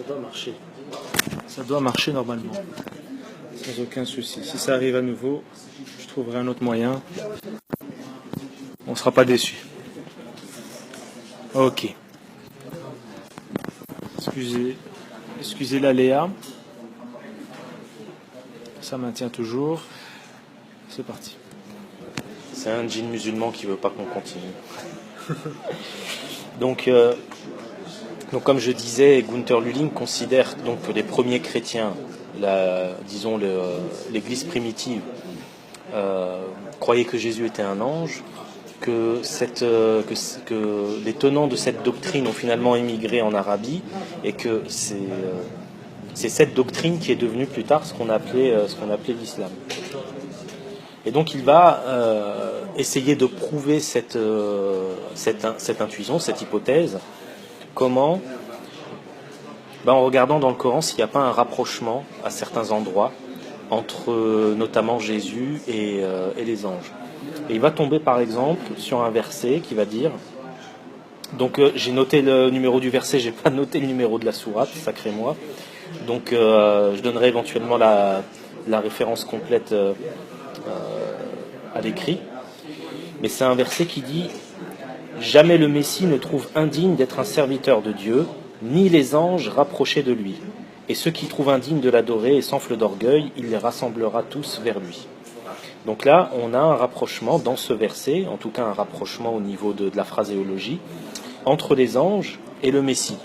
doit marcher. Ça doit marcher normalement. Sans aucun souci. Si ça arrive à nouveau, je trouverai un autre moyen. On ne sera pas déçu. Ok. Excusez l'aléa. Ça maintient toujours. C'est parti. C'est un djinn musulman qui veut pas qu'on continue. Donc comme je disais, Gunther Lüling considère donc que les premiers chrétiens, l'Église primitive, croyaient que Jésus était un ange, que les tenants de cette doctrine ont finalement émigré en Arabie, et que c'est cette doctrine qui est devenue plus tard ce qu'on appelait l'islam. Et donc il va essayer de prouver cette intuition, cette hypothèse. Comment ? En regardant dans le Coran s'il n'y a pas un rapprochement à certains endroits entre notamment Jésus et les anges. Et il va tomber par exemple sur un verset qui va dire, donc j'ai noté le numéro du verset, j'ai pas noté le numéro de la sourate, sacré moi, donc je donnerai éventuellement la référence complète à l'écrit, mais c'est un verset qui dit: jamais le Messie ne trouve indigne d'être un serviteur de Dieu, ni les anges rapprochés de lui. Et ceux qui trouvent indigne de l'adorer et s'enflent d'orgueil, il les rassemblera tous vers lui. Donc là, on a un rapprochement dans ce verset, en tout cas un rapprochement au niveau de la phraséologie, entre les anges et le Messie.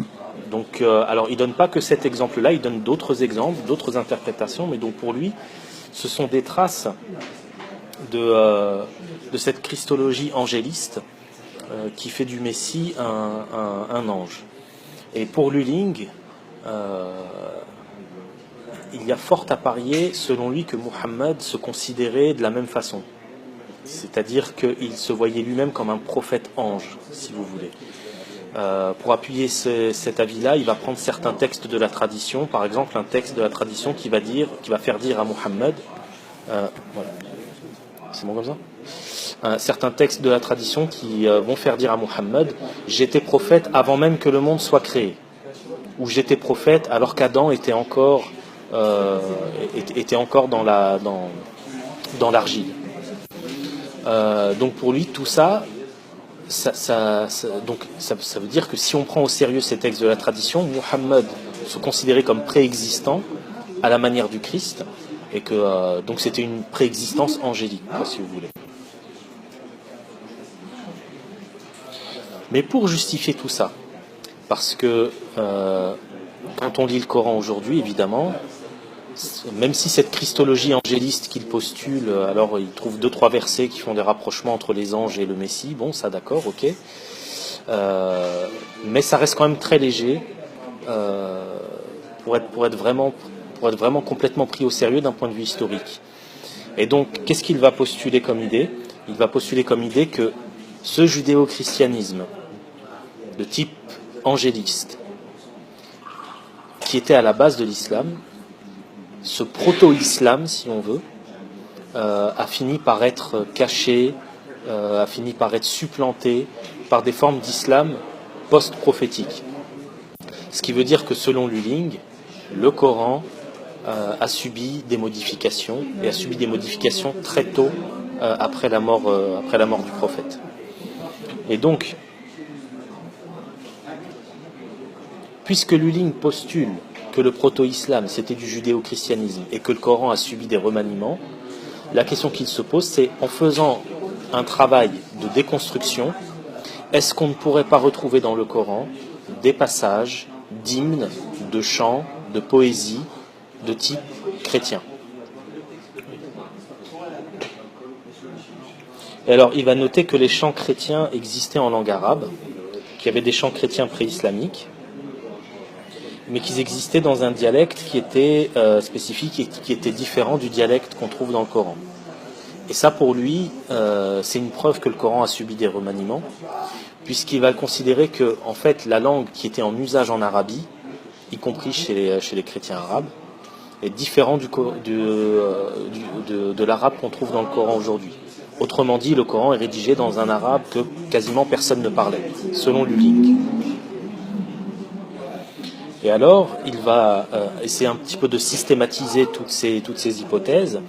Donc, alors il ne donne pas que cet exemple-là, il donne d'autres exemples, d'autres interprétations, mais donc pour lui, ce sont des traces de cette christologie angéliste qui fait du Messie un ange. Et pour Lüling, il y a fort à parier, selon lui, que Muhammad se considérait de la même façon. C'est-à-dire qu'il se voyait lui-même comme un prophète ange, si vous voulez. Pour appuyer cet avis-là, il va prendre certains textes de la tradition, par exemple un texte de la tradition qui va faire dire à Muhammad, voilà, c'est bon comme ça ? Certains textes de la tradition qui vont faire dire à Muhammad: j'étais prophète avant même que le monde soit créé, ou j'étais prophète alors qu'Adam était encore dans l'argile. Donc pour lui, tout ça veut dire que si on prend au sérieux ces textes de la tradition, Muhammad se considérait comme préexistant à la manière du Christ, et que donc c'était une préexistence angélique, si vous voulez. Mais pour justifier tout ça, parce que quand on lit le Coran aujourd'hui, évidemment, même si cette christologie angéliste qu'il postule, alors il trouve 2-3 versets qui font des rapprochements entre les anges et le Messie, bon, ça d'accord, ok, mais ça reste quand même très léger pour être vraiment complètement pris au sérieux d'un point de vue historique. Et donc, qu'est-ce qu'il va postuler comme idée ? Il va postuler comme idée que ce judéo-christianisme de type angéliste, qui était à la base de l'islam, ce proto-islam, si on veut, a fini par être caché, a fini par être supplanté par des formes d'islam post-prophétique. Ce qui veut dire que selon Lüling, le Coran a subi des modifications, et a subi des modifications très tôt après la mort du prophète. Et donc, puisque Lüling postule que le proto-islam c'était du judéo-christianisme et que le Coran a subi des remaniements, la question qu'il se pose, c'est, en faisant un travail de déconstruction, est-ce qu'on ne pourrait pas retrouver dans le Coran des passages d'hymnes, de chants, de poésie de type chrétien ? Et alors il va noter que les chants chrétiens existaient en langue arabe, qu'il y avait des chants chrétiens pré-islamiques, mais qu'ils existaient dans un dialecte qui était spécifique et qui était différent du dialecte qu'on trouve dans le Coran. Et ça, pour lui, c'est une preuve que le Coran a subi des remaniements, puisqu'il va considérer que, en fait, la langue qui était en usage en Arabie, y compris chez les chrétiens arabes, est différente de l'arabe qu'on trouve dans le Coran aujourd'hui. Autrement dit, le Coran est rédigé dans un arabe que quasiment personne ne parlait, selon Lüling. Et alors, il va essayer un petit peu de systématiser toutes ces hypothèses,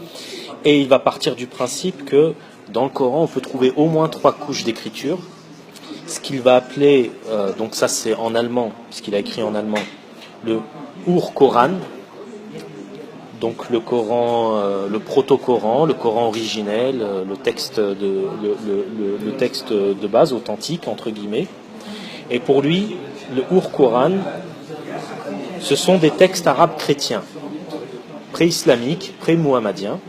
et il va partir du principe que dans le Coran, on peut trouver au moins 3 couches d'écriture, ce qu'il va appeler, donc ça c'est en allemand, puisqu'il a écrit en allemand, le Ur-Koran, donc le Coran, le proto-Coran, le Coran originel, le texte de base, authentique, entre guillemets. Et pour lui, le Ur-Koran, ce sont des textes arabes chrétiens, pré-islamiques, pré-muhammadiens.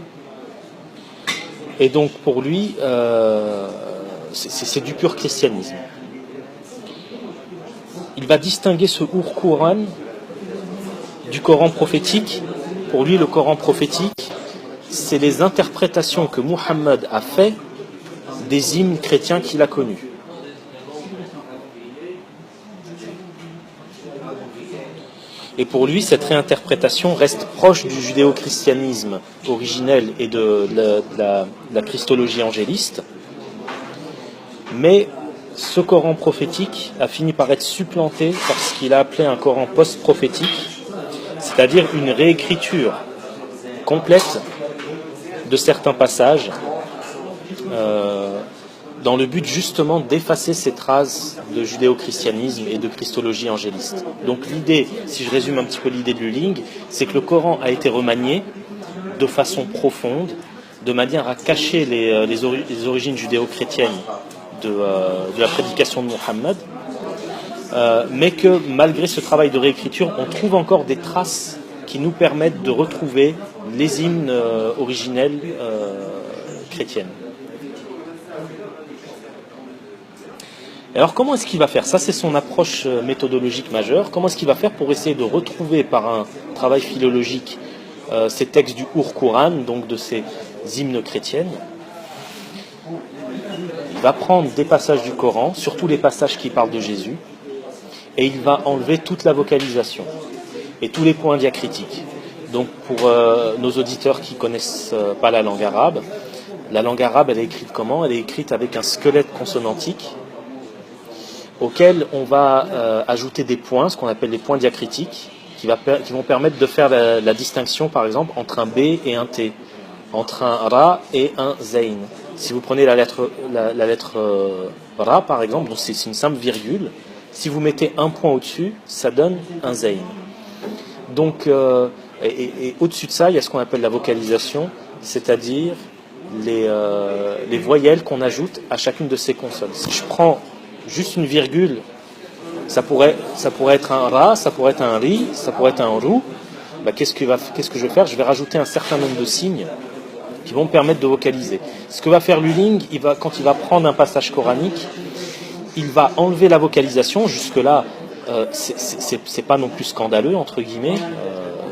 Et donc pour lui, c'est du pur christianisme. Il va distinguer ce Ur-Koran du Coran prophétique. Pour lui, le Coran prophétique, c'est les interprétations que Muhammad a fait des hymnes chrétiens qu'il a connus. Et pour lui, cette réinterprétation reste proche du judéo-christianisme originel et de la christologie angéliste. Mais ce Coran prophétique a fini par être supplanté par ce qu'il a appelé un Coran post-prophétique, c'est-à-dire une réécriture complète de certains passages dans le but justement d'effacer ces traces de judéo-christianisme et de christologie angéliste. Donc l'idée, si je résume un petit peu l'idée de Lulling, c'est que le Coran a été remanié de façon profonde, de manière à cacher les origines judéo-chrétiennes de la prédication de Muhammad, mais que malgré ce travail de réécriture, on trouve encore des traces qui nous permettent de retrouver les hymnes originels chrétiennes. Alors comment est-ce qu'il va faire ? Ça, c'est son approche méthodologique majeure. Comment est-ce qu'il va faire pour essayer de retrouver par un travail philologique ces textes du Ur-Koran, donc de ces hymnes chrétiennes ? Il va prendre des passages du Coran, surtout les passages qui parlent de Jésus, et il va enlever toute la vocalisation et tous les points diacritiques. Donc pour nos auditeurs qui ne connaissent pas la langue arabe, elle est écrite comment ? Elle est écrite avec un squelette consonantique auquel on va ajouter des points, ce qu'on appelle les points diacritiques, qui vont permettre de faire la distinction, par exemple, entre un B et un T, entre un Ra et un Zayn. Si vous prenez la lettre Ra, par exemple, donc c'est une simple virgule, si vous mettez un point au-dessus, ça donne un Zayn. Donc, et au-dessus de ça, il y a ce qu'on appelle la vocalisation, c'est-à-dire les voyelles qu'on ajoute à chacune de ces consonnes. Si je prends juste une virgule, ça pourrait être un Ra, ça pourrait être un Ri, ça pourrait être un Rou. Qu'est-ce que je vais faire ? Je vais rajouter un certain nombre de signes qui vont me permettre de vocaliser. Ce que va faire Lulling, quand il va prendre un passage coranique, il va enlever la vocalisation. Jusque-là, c'est pas non plus scandaleux, entre guillemets.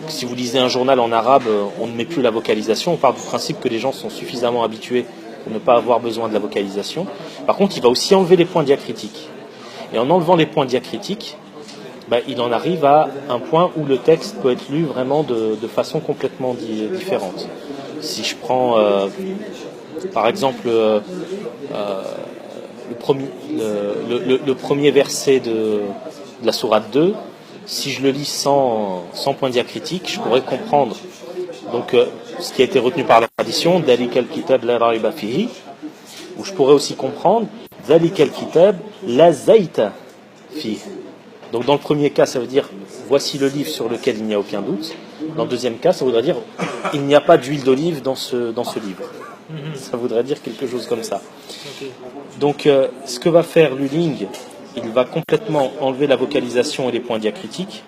Si vous lisez un journal en arabe, on ne met plus la vocalisation. On part du principe que les gens sont suffisamment habitués pour ne pas avoir besoin de la vocalisation. Par contre, il va aussi enlever les points diacritiques. Et en enlevant les points diacritiques, il en arrive à un point où le texte peut être lu vraiment de façon complètement différente. Si je prends, par exemple, le premier verset de la sourate 2, si je le lis sans point diacritique, je pourrais comprendre donc ce qui a été retenu par la tradition, Dalikal kitab la raiba fihi, ou je pourrais aussi comprendre Dalikal kitab la zaita fihi. Donc dans le premier cas, ça veut dire voici le livre sur lequel il n'y a aucun doute. Dans le deuxième cas, ça voudrait dire il n'y a pas d'huile d'olive dans ce livre. Ça voudrait dire quelque chose comme ça. Donc ce que va faire Lulling, il va complètement enlever la vocalisation et les points diacritiques.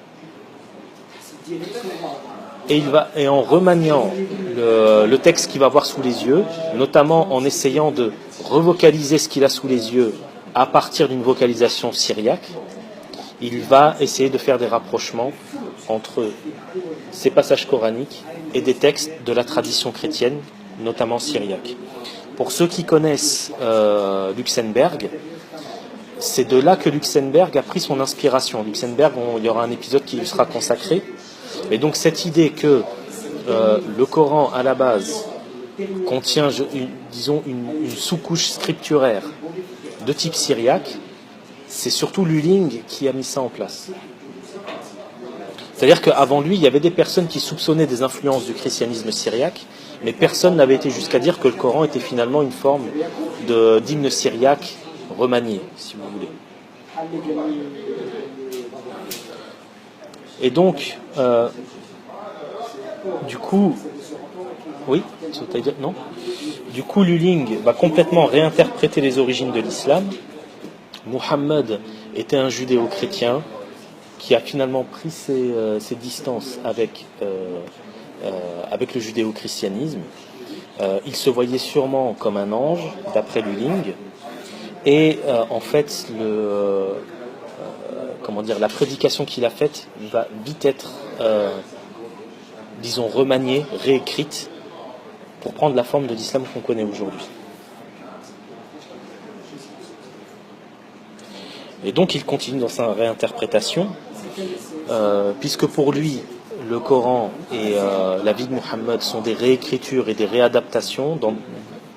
Et en remaniant le texte qu'il va avoir sous les yeux, notamment en essayant de revocaliser ce qu'il a sous les yeux à partir d'une vocalisation syriaque, il va essayer de faire des rapprochements entre ces passages coraniques et des textes de la tradition chrétienne, notamment syriaque. Pour ceux qui connaissent Luxembourg, c'est de là que Luxembourg a pris son inspiration. Luxembourg, il y aura un épisode qui lui sera consacré. Et donc cette idée que le Coran, à la base, contient, une sous-couche scripturaire de type syriaque, c'est surtout Lulling qui a mis ça en place. C'est-à-dire qu'avant lui, il y avait des personnes qui soupçonnaient des influences du christianisme syriaque, mais personne n'avait été jusqu'à dire que le Coran était finalement une forme d'hymne syriaque remanié, si vous voulez. Et donc, du coup, oui, c'est-à-dire non. Du coup, Lulling va complètement réinterpréter les origines de l'islam. Muhammad était un judéo-chrétien qui a finalement pris ses distances avec le judéo-christianisme. Il se voyait sûrement comme un ange, d'après Lulling. Et en fait, la prédication qu'il a faite va vite être, disons, remaniée, réécrite, pour prendre la forme de l'islam qu'on connaît aujourd'hui. Et donc il continue dans sa réinterprétation, puisque pour lui, le Coran et la vie de Muhammad sont des réécritures et des réadaptations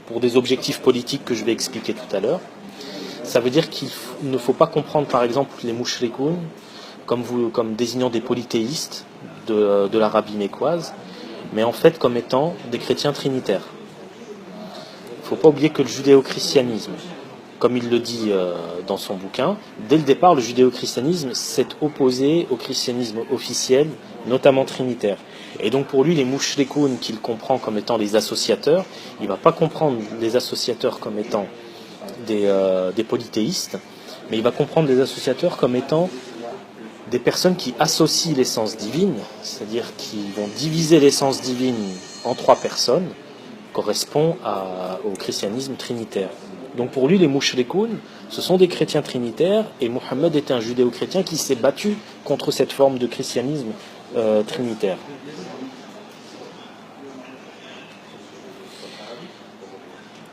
pour des objectifs politiques que je vais expliquer tout à l'heure. Ça veut dire qu'il ne faut pas comprendre par exemple les mouchrikoun comme désignant des polythéistes de l'Arabie mécoise, mais en fait comme étant des chrétiens trinitaires. Il ne faut pas oublier que le judéo-christianisme, comme il le dit dans son bouquin, dès le départ, le judéo-christianisme s'est opposé au christianisme officiel, notamment trinitaire. Et donc pour lui, les mouchrikoun qu'il comprend comme étant les associateurs, il ne va pas comprendre les associateurs comme étant des polythéistes, mais il va comprendre les associateurs comme étant des personnes qui associent l'essence divine, c'est-à-dire qui vont diviser l'essence divine en 3 personnes, correspond au christianisme trinitaire. Donc pour lui, les mouchrikoun, ce sont des chrétiens trinitaires, et Muhammad était un judéo-chrétien qui s'est battu contre cette forme de christianisme trinitaire.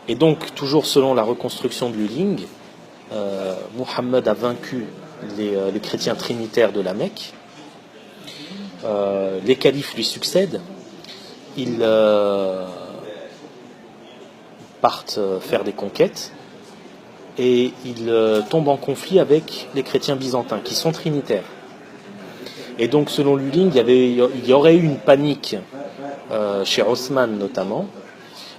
Et donc, toujours selon la reconstruction de Lulling, Muhammad a vaincu les chrétiens trinitaires de la Mecque. Les califes lui succèdent. Ils partent faire des conquêtes et ils tombent en conflit avec les chrétiens byzantins qui sont trinitaires. Et donc, selon Lulling, il y aurait eu une panique chez Osman notamment,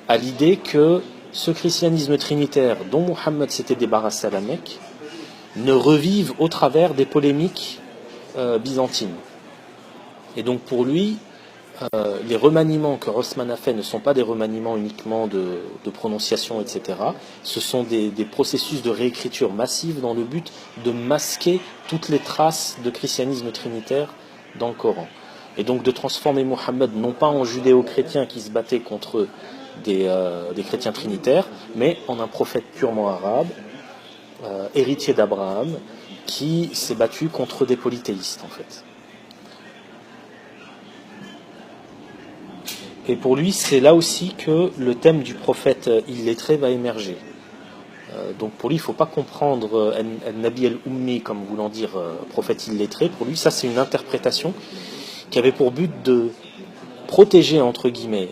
à l'idée que ce christianisme trinitaire dont Muhammad s'était débarrassé à la Mecque ne revive au travers des polémiques byzantines. Et donc pour lui, les remaniements que Osman a fait ne sont pas des remaniements uniquement de prononciation, etc. Ce sont des processus de réécriture massive dans le but de masquer toutes les traces de christianisme trinitaire dans le Coran. Et donc de transformer Muhammad non pas en judéo-chrétien qui se battait contre des chrétiens trinitaires, mais en un prophète purement arabe, héritier d'Abraham, qui s'est battu contre des polythéistes en fait. Et pour lui, c'est là aussi que le thème du prophète illettré va émerger. Donc pour lui, il ne faut pas comprendre Nabi al-Ummi comme voulant dire prophète illettré. Pour lui, ça c'est une interprétation qui avait pour but de protéger, entre guillemets,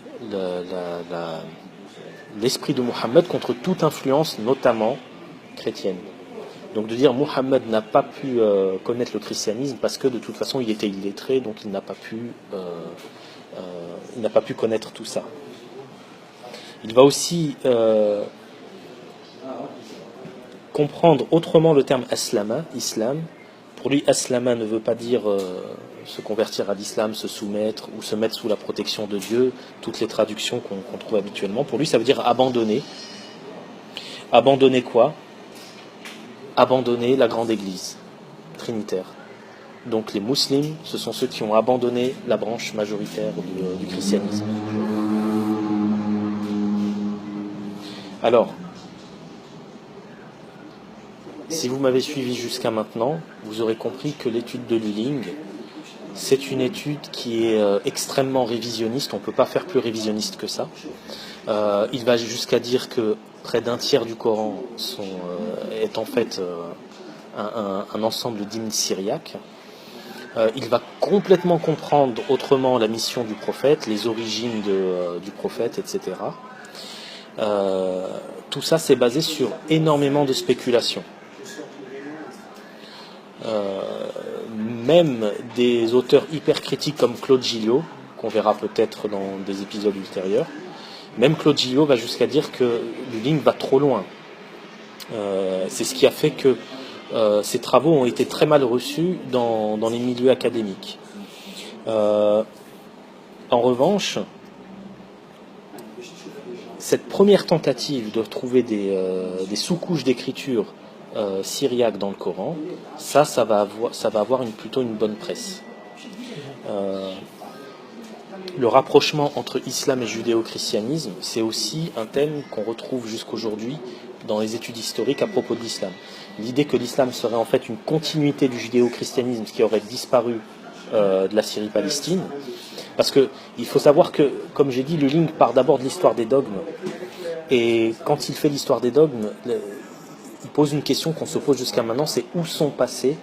l'esprit de Muhammad contre toute influence, notamment chrétienne. Donc de dire Muhammad n'a pas pu connaître le christianisme parce que de toute façon il était illettré, donc il n'a pas pu connaître tout ça. Il va aussi comprendre autrement le terme aslama, islam. Pour lui, aslama ne veut pas dire se convertir à l'islam, se soumettre ou se mettre sous la protection de Dieu, toutes les traductions qu'on trouve habituellement. Pour lui, ça veut dire abandonner. Abandonner quoi ? Abandonner la grande église trinitaire. Donc les musulmans, ce sont ceux qui ont abandonné la branche majoritaire du christianisme. Alors, si vous m'avez suivi jusqu'à maintenant, vous aurez compris que l'étude de Lulling, c'est une étude qui est extrêmement révisionniste. On ne peut pas faire plus révisionniste que ça. Il va jusqu'à dire que près d'un tiers du Coran est en fait un ensemble d'hymnes syriaques. Il va complètement comprendre autrement la mission du prophète, les origines du prophète, etc. Tout ça, c'est basé sur énormément de spéculations. même des auteurs hyper critiques comme Claude Gillot, qu'on verra peut-être dans des épisodes ultérieurs, même Claude Gillot va jusqu'à dire que Lulling va trop loin. C'est ce qui a fait que ces travaux ont été très mal reçus dans les milieux académiques. En revanche, cette première tentative de trouver des sous-couches d'écriture syriaque dans le Coran, ça va avoir plutôt une bonne presse. Le rapprochement entre islam et judéo-christianisme, c'est aussi un thème qu'on retrouve jusqu'aujourd'hui dans les études historiques à propos de l'islam. L'idée que l'islam serait en fait une continuité du judéo-christianisme qui aurait disparu de la Syrie-Palestine, parce qu'il faut savoir que, comme j'ai dit, Lulling part d'abord de l'histoire des dogmes, et quand il fait l'histoire des dogmes, il pose une question qu'on se pose jusqu'à maintenant, c'est où sont passés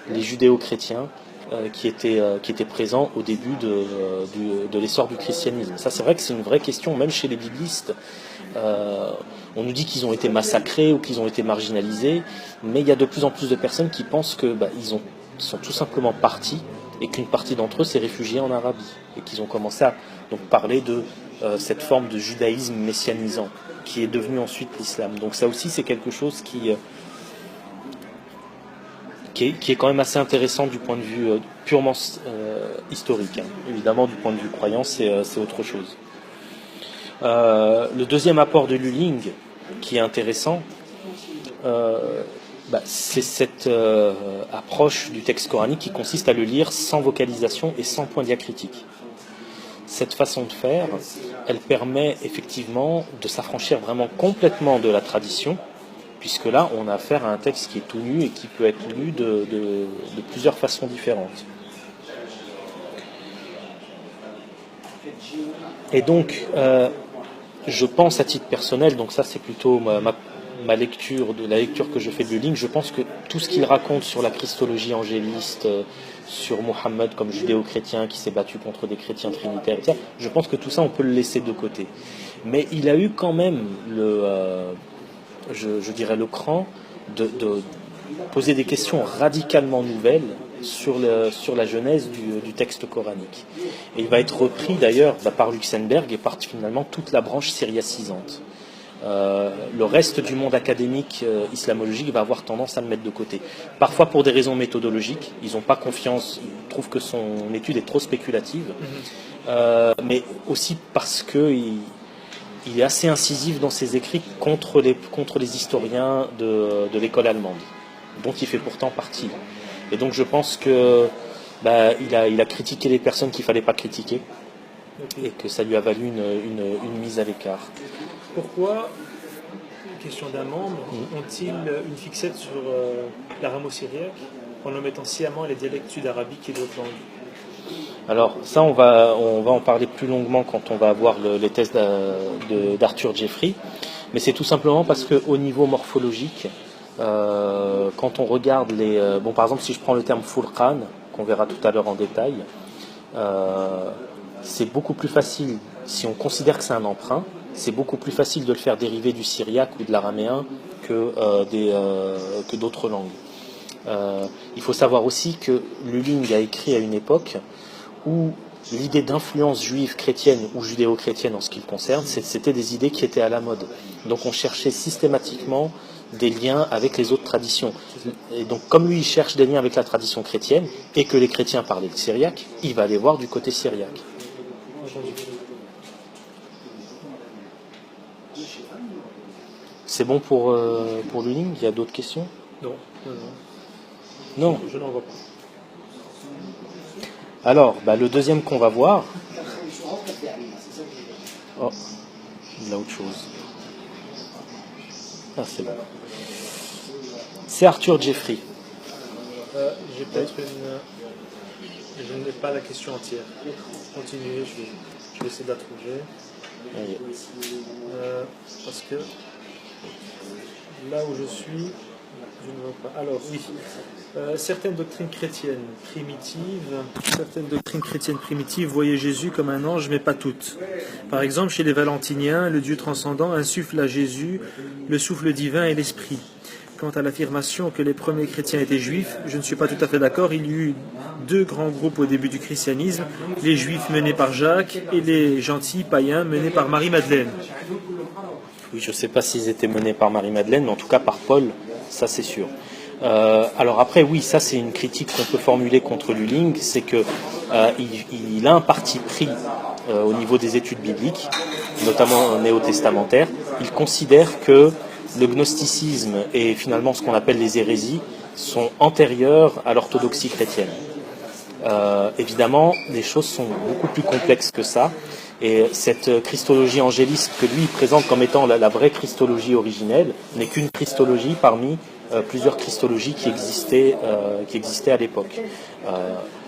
les judéo-chrétiens qui étaient présents au début de l'essor du christianisme. Ça, c'est vrai que c'est une vraie question, même chez les biblistes. On nous dit qu'ils ont été massacrés ou qu'ils ont été marginalisés, mais il y a de plus en plus de personnes qui pensent qu'ils sont tout simplement partis et qu'une partie d'entre eux s'est réfugiée en Arabie et qu'ils ont commencé à donc parler de cette forme de judaïsme messianisant qui est devenu ensuite l'islam. Donc ça aussi, c'est quelque chose qui est quand même assez intéressant du point de vue purement historique. Évidemment, du point de vue croyant, c'est autre chose. Le deuxième apport de Lulling, qui est intéressant, c'est cette approche du texte coranique qui consiste à le lire sans vocalisation et sans point diacritique. Cette façon de faire, elle permet effectivement de s'affranchir vraiment complètement de la tradition, puisque là, on a affaire à un texte qui est tout nu et qui peut être lu de plusieurs façons différentes. Et donc, je pense à titre personnel, donc ça c'est plutôt ma lecture, de la lecture que je fais de Lulling, je pense que tout ce qu'il raconte sur la christologie angéliste, sur Mohammed comme judéo-chrétien qui s'est battu contre des chrétiens trinitaires, etc., je pense que tout ça on peut le laisser de côté. Mais il a eu quand même je dirais le cran de poser des questions radicalement nouvelles sur la genèse du texte coranique. Et il va être repris d'ailleurs par Luxembourg et par finalement toute la branche syriacisante. Le reste du monde académique islamologique va avoir tendance à le mettre de côté. Parfois pour des raisons méthodologiques, ils n'ont pas confiance, ils trouvent que son étude est trop spéculative, mais aussi parce qu'il est assez incisif dans ses écrits contre les historiens de l'école allemande, dont il fait pourtant partie. Et donc je pense que il a critiqué les personnes qu'il ne fallait pas critiquer, et que ça lui a valu une mise à l'écart. Pourquoi, question d'un membre, ont-ils une fixette sur l'aramo-syriaque en le mettant sciemment les dialectes sud-arabiques et d'autres langues? Alors ça, on va en parler plus longuement quand on va avoir les thèses d'Arthur Jeffrey, mais c'est tout simplement parce qu'au niveau morphologique, quand on regarde par exemple si je prends le terme Furqan, qu'on verra tout à l'heure en détail, c'est beaucoup plus facile, si on considère que c'est un emprunt, c'est beaucoup plus facile de le faire dériver du syriaque ou de l'araméen que d'autres langues. Il faut savoir aussi que Lulling a écrit à une époque où l'idée d'influence juive chrétienne ou judéo-chrétienne en ce qui le concerne, c'était des idées qui étaient à la mode. Donc on cherchait systématiquement des liens avec les autres traditions. Et donc comme lui il cherche des liens avec la tradition chrétienne et que les chrétiens parlaient le syriaque, il va aller voir du côté syriaque. C'est bon pour Lulling? Il y a d'autres questions? Non. Je n'en vois pas. Alors, le deuxième qu'on va voir... Oh, il y a autre chose. Ah, c'est bon. C'est Arthur Jeffrey. J'ai peut-être Je n'ai pas la question entière. Continuez, je vais essayer de la trouver. Parce que là où je suis, je ne vois pas. Alors, oui. Certaines doctrines chrétiennes primitives voyaient Jésus comme un ange, mais pas toutes. Par exemple, chez les Valentiniens, le Dieu transcendant insuffle à Jésus le souffle divin et l'esprit. quant à l'affirmation que les premiers chrétiens étaient juifs, je ne suis pas tout à fait d'accord. Il y eut deux grands groupes au début du christianisme, les juifs menés par Jacques et les gentils païens menés par Marie-Madeleine. Oui, je ne sais pas s'ils étaient menés par Marie-Madeleine, mais en tout cas par Paul, ça c'est sûr. Alors après, oui, ça c'est une critique qu'on peut formuler contre Lulling, c'est que il a un parti pris au niveau des études bibliques, notamment néo-testamentaires. Il considère que le gnosticisme et finalement ce qu'on appelle les hérésies sont antérieures à l'orthodoxie chrétienne. Évidemment, les choses sont beaucoup plus complexes que ça. Et cette christologie angéliste que lui présente comme étant la vraie christologie originelle n'est qu'une christologie parmi plusieurs christologies qui existaient à l'époque.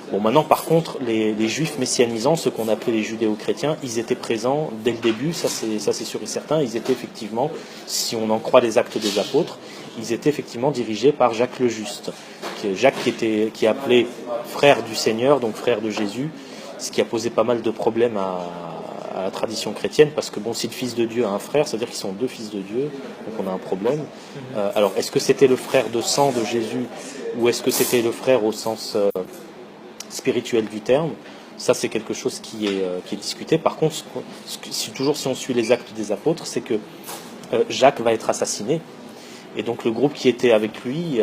Bon, maintenant, par contre, les juifs messianisants, ceux qu'on appelait les judéo-chrétiens, ils étaient présents dès le début, ça c'est sûr et certain. Ils étaient effectivement, si on en croit les actes des apôtres, ils étaient effectivement dirigés par Jacques le Juste. Jacques qui est appelé frère du Seigneur, donc frère de Jésus, ce qui a posé pas mal de problèmes à la tradition chrétienne, parce que bon, si le Fils de Dieu a un frère, c'est-à-dire qu'ils sont deux fils de Dieu, donc on a un problème. Alors, est-ce que c'était le frère de sang de Jésus, ou est-ce que c'était le frère au sens spirituel du terme? Ça, c'est quelque chose qui est discuté. Par contre, si on suit les actes des apôtres, c'est que Jacques va être assassiné, et donc le groupe qui était avec lui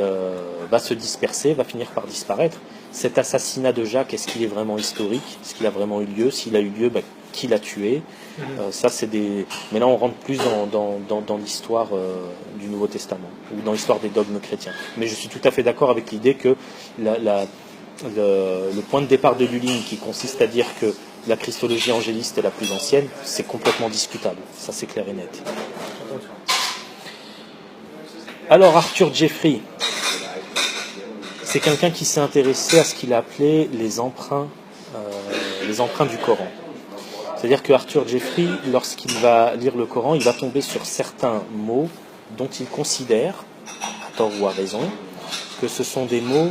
va se disperser, va finir par disparaître. Cet assassinat de Jacques, est-ce qu'il est vraiment historique? Est-ce qu'il a vraiment eu lieu? S'il a eu lieu, qui l'a tué? Ça, c'est des. Mais là, on rentre plus dans l'histoire du Nouveau Testament, ou dans l'histoire des dogmes chrétiens. Mais je suis tout à fait d'accord avec l'idée que le point de départ de Lulling, qui consiste à dire que la christologie angéliste est la plus ancienne, c'est complètement discutable. Ça, c'est clair et net. Alors, Arthur Jeffrey, c'est quelqu'un qui s'est intéressé à ce qu'il a appelé les emprunts du Coran. C'est-à-dire que Arthur Jeffrey, lorsqu'il va lire le Coran, il va tomber sur certains mots dont il considère, à tort ou à raison, que ce sont des mots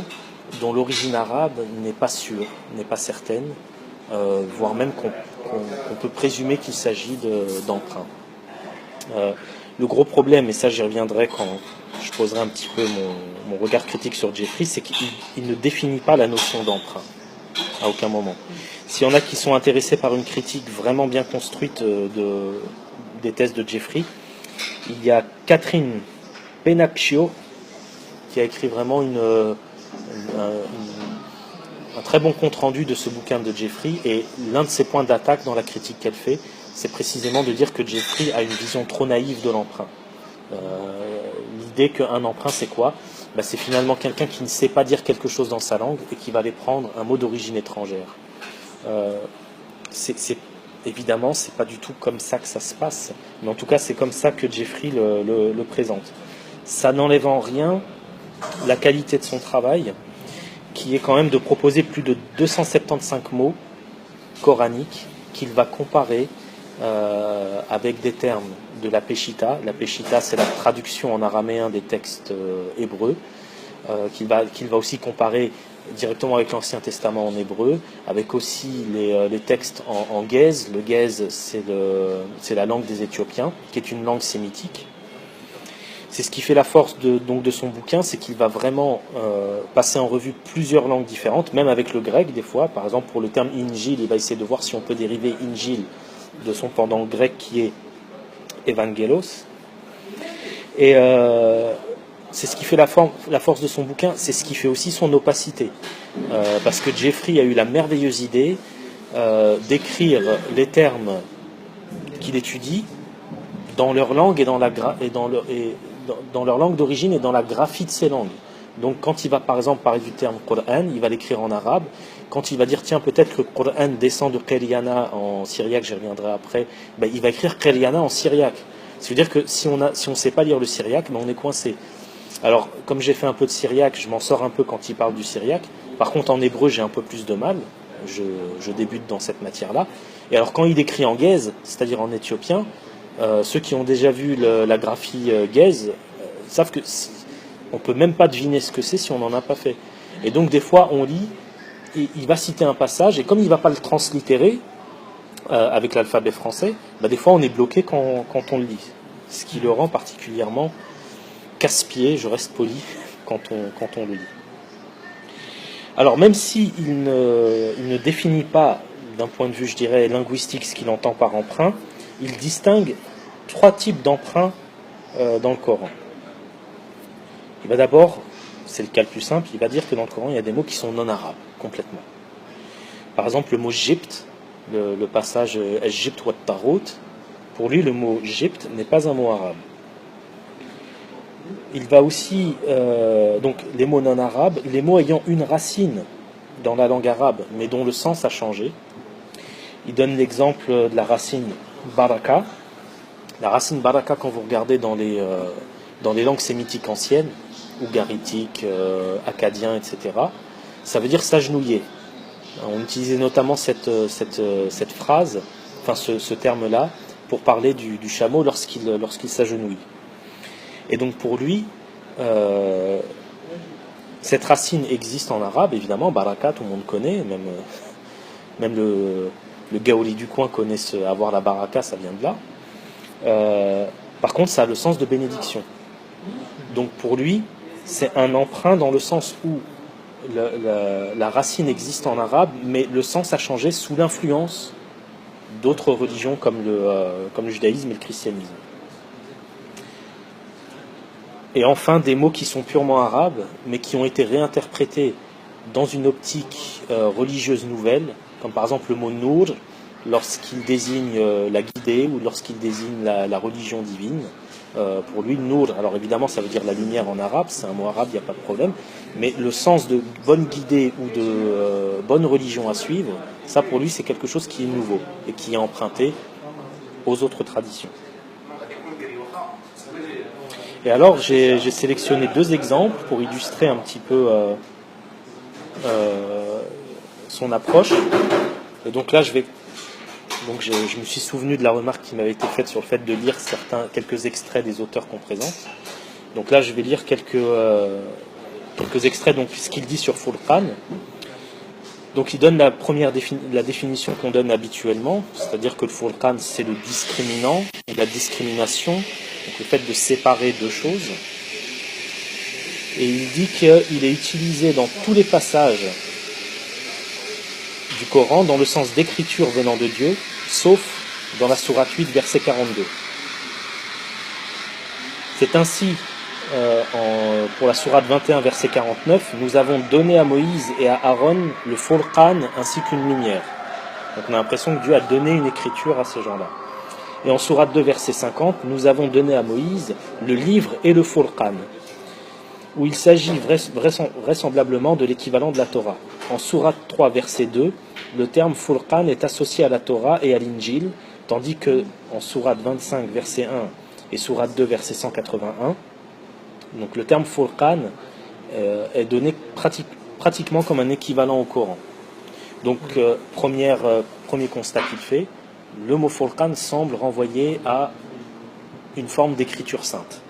dont l'origine arabe n'est pas sûre, n'est pas certaine, voire même qu'on peut présumer qu'il s'agit d'emprunts. Le gros problème, et ça j'y reviendrai quand je poserai un petit peu mon regard critique sur Jeffrey, c'est qu'il ne définit pas la notion d'emprunt à aucun moment. S'il y en a qui sont intéressés par une critique vraiment bien construite des thèses de Jeffrey, il y a Catherine Penacchio qui a écrit vraiment un très bon compte-rendu de ce bouquin de Jeffrey, et l'un de ses points d'attaque dans la critique qu'elle fait, c'est précisément de dire que Jeffrey a une vision trop naïve de l'emprunt. L'idée qu'un emprunt, c'est quoi? C'est finalement quelqu'un qui ne sait pas dire quelque chose dans sa langue et qui va aller prendre un mot d'origine étrangère. Évidemment, c'est pas du tout comme ça que ça se passe, mais en tout cas, c'est comme ça que Jeffrey le présente. Ça n'enlève en rien la qualité de son travail, qui est quand même de proposer plus de 275 mots coraniques qu'il va comparer avec des termes de la Peshitta. La Peshitta, c'est la traduction en araméen des textes hébreux, qu'il va aussi comparer directement avec l'Ancien Testament en hébreu, avec aussi les textes en Gèze. Le Gèze, c'est la langue des Éthiopiens, qui est une langue sémitique. C'est ce qui fait la force de son bouquin, c'est qu'il va vraiment passer en revue plusieurs langues différentes, même avec le grec des fois. Par exemple, pour le terme Injil, il va essayer de voir si on peut dériver Injil de son pendant grec qui est Evangelos. Et c'est ce qui fait la force de son bouquin, c'est ce qui fait aussi son opacité. Parce que Jeffrey a eu la merveilleuse idée d'écrire les termes qu'il étudie dans leur langue et dans leur langue d'origine et dans la graphie de ces langues. Donc quand il va par exemple parler du terme Qur'an, il va l'écrire en arabe. Quand il va dire tiens peut-être que le Qur'an descend de Qeliana en syriaque, j'y reviendrai après, il va écrire Qeliana en syriaque. C'est-à-dire que si on ne sait pas lire le syriaque, on est coincé. Alors comme j'ai fait un peu de syriaque, je m'en sors un peu quand il parle du syriaque. Par contre en hébreu j'ai un peu plus de mal. Je débute dans cette matière-là. Et alors quand il écrit en gèze, c'est-à-dire en éthiopien, ceux qui ont déjà vu la graphie gèze savent que on peut même pas deviner ce que c'est si on n'en a pas fait. Et donc des fois on lit, et il va citer un passage, et comme il ne va pas le translittérer avec l'alphabet français, des fois on est bloqué quand on le lit, ce qui le rend particulièrement casse-pied, je reste poli, quand on le lit. Alors même s'il il ne définit pas, d'un point de vue, je dirais, linguistique, ce qu'il entend par emprunt, il distingue 3 types d'emprunts dans le Coran. Il va d'abord, c'est le cas le plus simple, il va dire que dans le Coran, il y a des mots qui sont non arabes, complètement. Par exemple, le mot Gypte, le passage Egypte wa Tarot, pour lui, le mot Gypte n'est pas un mot arabe. Il va aussi, donc les mots non arabes, les mots ayant une racine dans la langue arabe, mais dont le sens a changé. Il donne l'exemple de la racine baraka. La racine baraka, quand vous regardez dans les langues sémitiques anciennes, ougaritiques, acadiens, etc., ça veut dire s'agenouiller. On utilisait notamment cette phrase, enfin ce terme-là, pour parler du chameau lorsqu'il s'agenouille. Et donc pour lui, cette racine existe en arabe, évidemment, baraka, tout le monde connaît, même le gaoli du coin connaît avoir la baraka, ça vient de là. Par contre, ça a le sens de bénédiction. Donc pour lui, c'est un emprunt dans le sens où la racine existe en arabe, mais le sens a changé sous l'influence d'autres religions comme le judaïsme et le christianisme. Et enfin, des mots qui sont purement arabes, mais qui ont été réinterprétés dans une optique religieuse nouvelle, comme par exemple le mot Nour, lorsqu'il désigne la guidée ou lorsqu'il désigne la religion divine. Pour lui, Nour, alors évidemment ça veut dire la lumière en arabe, c'est un mot arabe, il n'y a pas de problème, mais le sens de bonne guidée ou de bonne religion à suivre, ça pour lui c'est quelque chose qui est nouveau et qui est emprunté aux autres traditions. Et alors j'ai sélectionné 2 exemples pour illustrer un petit peu son approche. Et donc là je me suis souvenu de la remarque qui m'avait été faite sur le fait de lire quelques extraits des auteurs qu'on présente. Donc là je vais lire quelques extraits, donc ce qu'il dit sur Furqan. Donc il donne la définition qu'on donne habituellement, c'est-à-dire que le Furqan c'est le discriminant et la discrimination, donc le fait de séparer 2 choses. Et il dit qu'il est utilisé dans tous les passages du Coran dans le sens d'écriture venant de Dieu, sauf dans la sourate 8, verset 42. C'est ainsi, pour la sourate 21, verset 49, nous avons donné à Moïse et à Aaron le Furqan ainsi qu'une lumière. Donc on a l'impression que Dieu a donné une écriture à ces gens-là. Et en sourate 2, verset 50, nous avons donné à Moïse le livre et le Furqan, où il s'agit vraisemblablement de l'équivalent de la Torah. En sourate 3, verset 2, le terme Furqan est associé à la Torah et à l'Injil, tandis que en sourate 25, verset 1 et sourate 2, verset 181, donc le terme Furqan est donné pratiquement comme un équivalent au Coran. Donc premier constat qu'il fait, le mot Furqan semble renvoyer à une forme d'écriture sainte.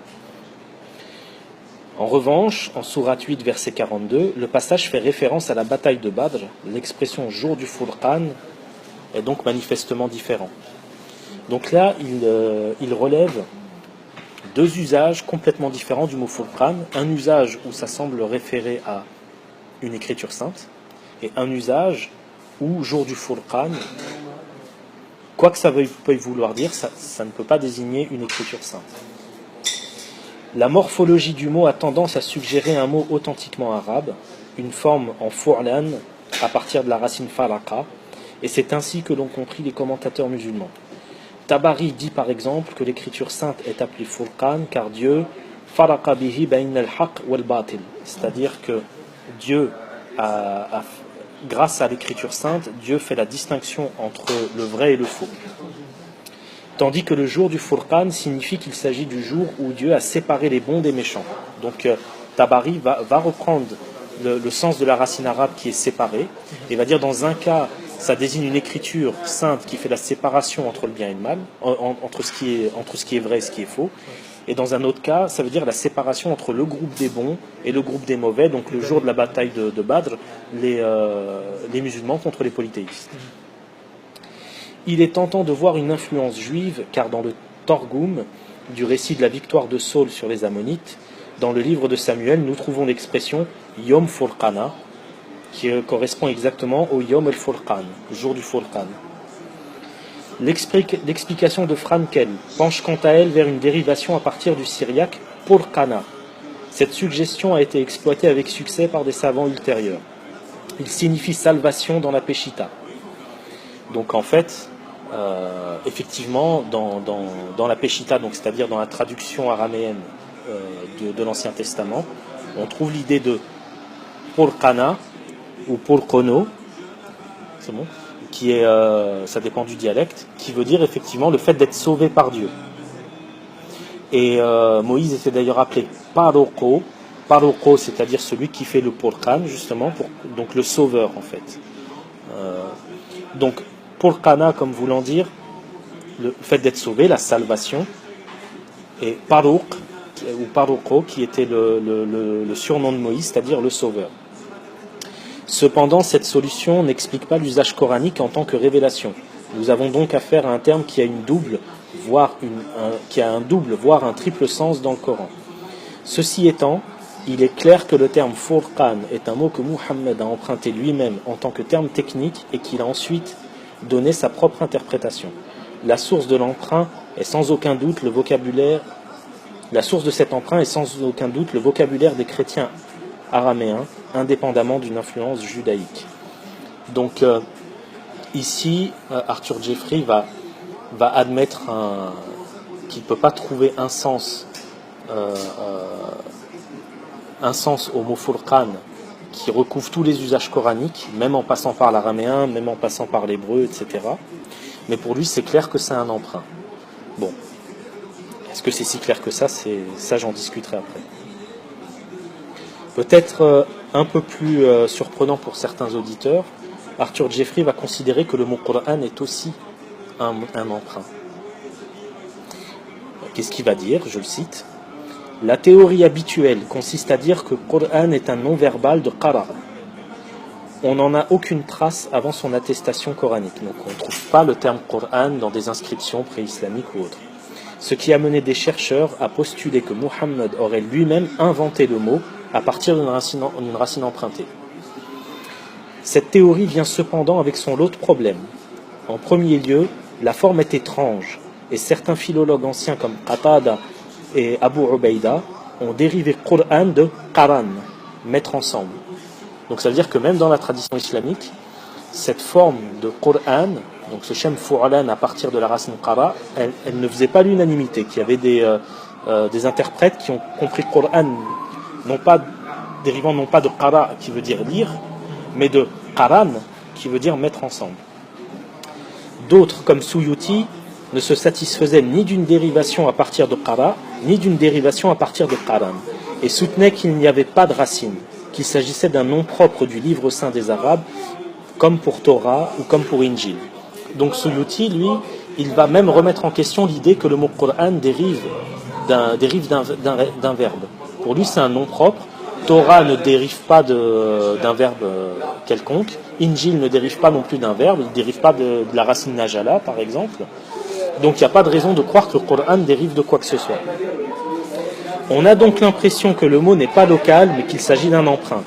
En revanche, en sourate 8, verset 42, le passage fait référence à la bataille de Badr. L'expression jour du Furqan est donc manifestement différent. Donc là, il relève 2 usages complètement différents du mot Furqan. Un usage où ça semble référer à une écriture sainte, et un usage où jour du Furqan, quoi que ça veuille vouloir dire, ça ne peut pas désigner une écriture sainte. La morphologie du mot a tendance à suggérer un mot authentiquement arabe, une forme en furlan à partir de la racine faraqa, et c'est ainsi que l'ont compris les commentateurs musulmans. Tabari dit par exemple que l'écriture sainte est appelée Furqan car Dieu faraqa bihi bayna al-haq wal-batil, c'est-à-dire que Dieu grâce à l'écriture sainte, Dieu fait la distinction entre le vrai et le faux. Tandis que le jour du Furqan signifie qu'il s'agit du jour où Dieu a séparé les bons des méchants. Donc Tabari va reprendre le sens de la racine arabe qui est séparée, et va dire dans un cas, ça désigne une écriture sainte qui fait la séparation entre le bien et le mal, entre ce qui est vrai et ce qui est faux. Et dans un autre cas, ça veut dire la séparation entre le groupe des bons et le groupe des mauvais, donc le jour de la bataille de Badr, les musulmans contre les polythéistes. Il est tentant de voir une influence juive, car dans le Torgoum du récit de la victoire de Saul sur les Ammonites, dans le livre de Samuel, nous trouvons l'expression Yom Furqana, qui correspond exactement au Yom el-Furqan, le jour du Furqan. L'explication de Frankel penche quant à elle vers une dérivation à partir du syriaque Furqana. Cette suggestion a été exploitée avec succès par des savants ultérieurs. Il signifie salvation dans la Peshitta. Donc en fait, effectivement, dans la Peshitta, donc c'est-à-dire dans la traduction araméenne de l'Ancien Testament, on trouve l'idée de Furqana ou Furqono, c'est bon, qui est, ça dépend du dialecte, qui veut dire effectivement le fait d'être sauvé par Dieu. Et Moïse était d'ailleurs appelé Paroko, c'est-à-dire celui qui fait le Furqan, justement, donc le sauveur en fait. Donc Furqana comme voulant dire le fait d'être sauvé, la salvation, et Parouq ou Paroko qui était le surnom de Moïse, c'est-à-dire le sauveur. Cependant, cette solution n'explique pas l'usage coranique en tant que révélation. Nous avons donc affaire à un terme qui a un double, voire un triple sens dans le Coran. Ceci étant, il est clair que le terme Furqan est un mot que Muhammad a emprunté lui-même en tant que terme technique et qu'il a ensuite donné sa propre interprétation. La source de l'emprunt est sans aucun doute le vocabulaire. La source de cet emprunt est sans aucun doute le vocabulaire des chrétiens araméens, indépendamment d'une influence judaïque. Donc ici, Arthur Jeffrey va admettre qu'il ne peut pas trouver un sens au mot Furqan qui recouvre tous les usages coraniques, même en passant par l'araméen, même en passant par l'hébreu, etc. Mais pour lui, c'est clair que c'est un emprunt. Bon, est-ce que c'est si clair que ça? Ça, j'en discuterai après. Peut-être un peu plus surprenant pour certains auditeurs, Arthur Jeffrey va considérer que le mot Qur'an est aussi un emprunt. Qu'est-ce qu'il va dire? Je le cite. La théorie habituelle consiste à dire que Qur'an est un nom verbal de qara. On n'en a aucune trace avant son attestation coranique. Donc on ne trouve pas le terme Qur'an dans des inscriptions pré-islamiques ou autres. Ce qui a mené des chercheurs à postuler que Muhammad aurait lui-même inventé le mot à partir d'une racine empruntée. Cette théorie vient cependant avec son lot de problèmes. En premier lieu, la forme est étrange, et certains philologues anciens comme Qatada et Abu Ubaïda ont dérivé Qur'an de Qaran, mettre ensemble. Donc ça veut dire que même dans la tradition islamique, cette forme de Qur'an, donc ce shem fu'alan à partir de la racine qara, elle ne faisait pas l'unanimité, qu'il y avait des interprètes qui ont compris Qur'an dérivant non pas de qara qui veut dire lire, mais de qaran qui veut dire mettre ensemble. D'autres comme Suyuti ne se satisfaisaient ni d'une dérivation à partir de qara, ni d'une dérivation à partir de qaran, et soutenaient qu'il n'y avait pas de racine, qu'il s'agissait d'un nom propre du livre saint des Arabes, comme pour Torah ou comme pour Injil. Donc Suyuti, lui, il va même remettre en question l'idée que le mot Qur'an dérive d'un verbe. Pour lui, c'est un nom propre. Torah ne dérive pas d'un verbe quelconque. Injil ne dérive pas non plus d'un verbe. Il ne dérive pas de la racine najala, par exemple. Donc il n'y a pas de raison de croire que le Qur'an dérive de quoi que ce soit. On a donc l'impression que le mot n'est pas local, mais qu'il s'agit d'un emprunt.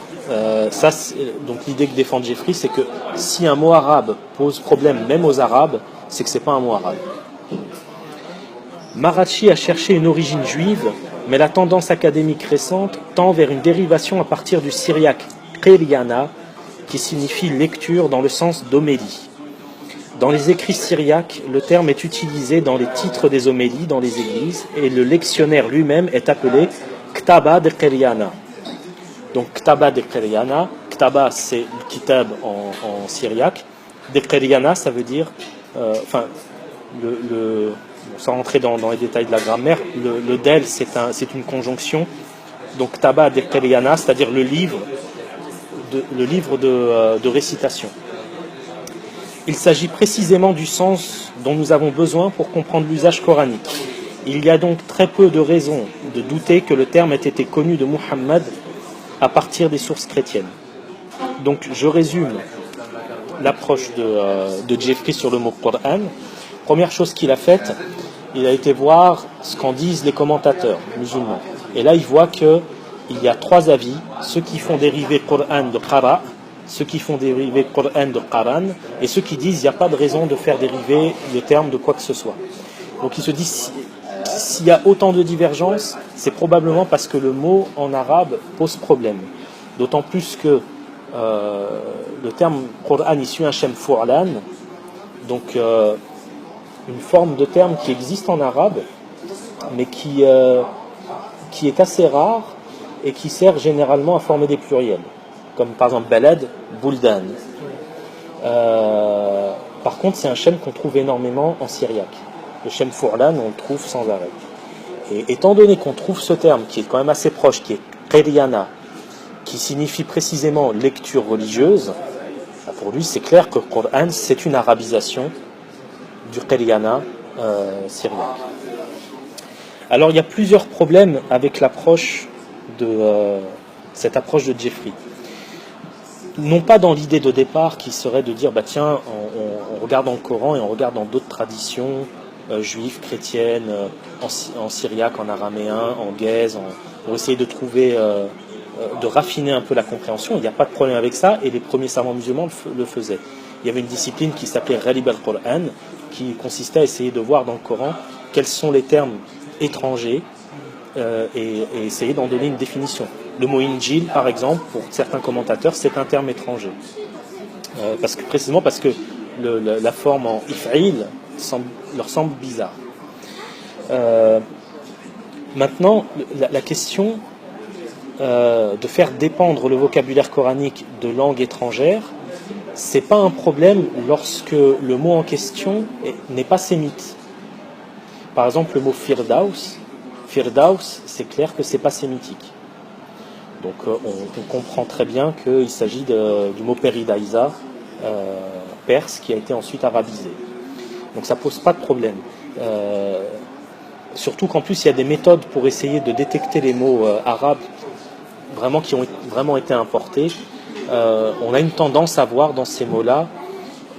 Donc l'idée que défend Jeffrey, c'est que si un mot arabe pose problème même aux Arabes, c'est que ce n'est pas un mot arabe. Marachi a cherché une origine juive, mais la tendance académique récente tend vers une dérivation à partir du syriaque qiriana, qui signifie lecture dans le sens d'homélie. Dans les écrits syriaques, le terme est utilisé dans les titres des homélies dans les églises, et le lectionnaire lui-même est appelé Ktaba de Qiriana. Donc Ktaba de Qiriana, Ktaba c'est le kitab en syriaque, de Qiriana ça veut dire, sans rentrer dans les détails de la grammaire, le del c'est une conjonction, donc Ktaba de Qiriana, c'est-à-dire le livre de récitation. Il s'agit précisément du sens dont nous avons besoin pour comprendre l'usage coranique. Il y a donc très peu de raisons de douter que le terme ait été connu de Muhammad à partir des sources chrétiennes. Donc je résume l'approche de Jeffrey sur le mot Qur'an. Première chose qu'il a faite, il a été voir ce qu'en disent les commentateurs musulmans. Et là, il voit qu'il y a 3 avis, ceux qui font dériver Qur'an de Qara, ceux qui font dériver Qur'an de Qaran, et ceux qui disent qu'il n'y a pas de raison de faire dériver le terme de quoi que ce soit. Donc il se dit, s'il y a autant de divergences, c'est probablement parce que le mot en arabe pose problème. D'autant plus que le terme Qur'an issu un shem fu'lan, donc une forme de terme qui existe en arabe, mais qui est assez rare et qui sert généralement à former des pluriels, comme par exemple balad, buldan. Par contre, c'est un shem qu'on trouve énormément en syriaque. Le shem fu'lan, on le trouve sans arrêt. Et étant donné qu'on trouve ce terme qui est quand même assez proche, qui est qiriana, qui signifie précisément lecture religieuse, pour lui c'est clair que le Coran c'est une arabisation du qiriana syriaque. Alors il y a plusieurs problèmes avec l'approche de cette approche de Jeffrey. Non pas dans l'idée de départ qui serait de dire tiens, on regarde dans le Coran et on regarde dans d'autres traditions juives, chrétiennes, en syriaque, en araméen, en guèze, pour essayer de trouver, de raffiner un peu la compréhension. Il n'y a pas de problème avec ça, et les premiers savants musulmans le faisaient. Il y avait une discipline qui s'appelait Ghalib al-Qur'an, qui consistait à essayer de voir dans le Coran quels sont les termes étrangers et essayer d'en donner une définition. Le mot Injil, par exemple, pour certains commentateurs, c'est un terme étranger. Précisément parce que la forme en if'il leur semble bizarre. Maintenant, la question de faire dépendre le vocabulaire coranique de langues étrangères, c'est pas un problème lorsque le mot en question n'est pas sémite. Par exemple, le mot Firdaus, c'est clair que c'est pas sémitique. Donc on comprend très bien qu'il s'agit du mot Peridaïsa, perse, qui a été ensuite arabisé. Donc ça pose pas de problème. Surtout qu'en plus il y a des méthodes pour essayer de détecter les mots arabes vraiment qui ont vraiment été importés. On a une tendance à voir dans ces mots-là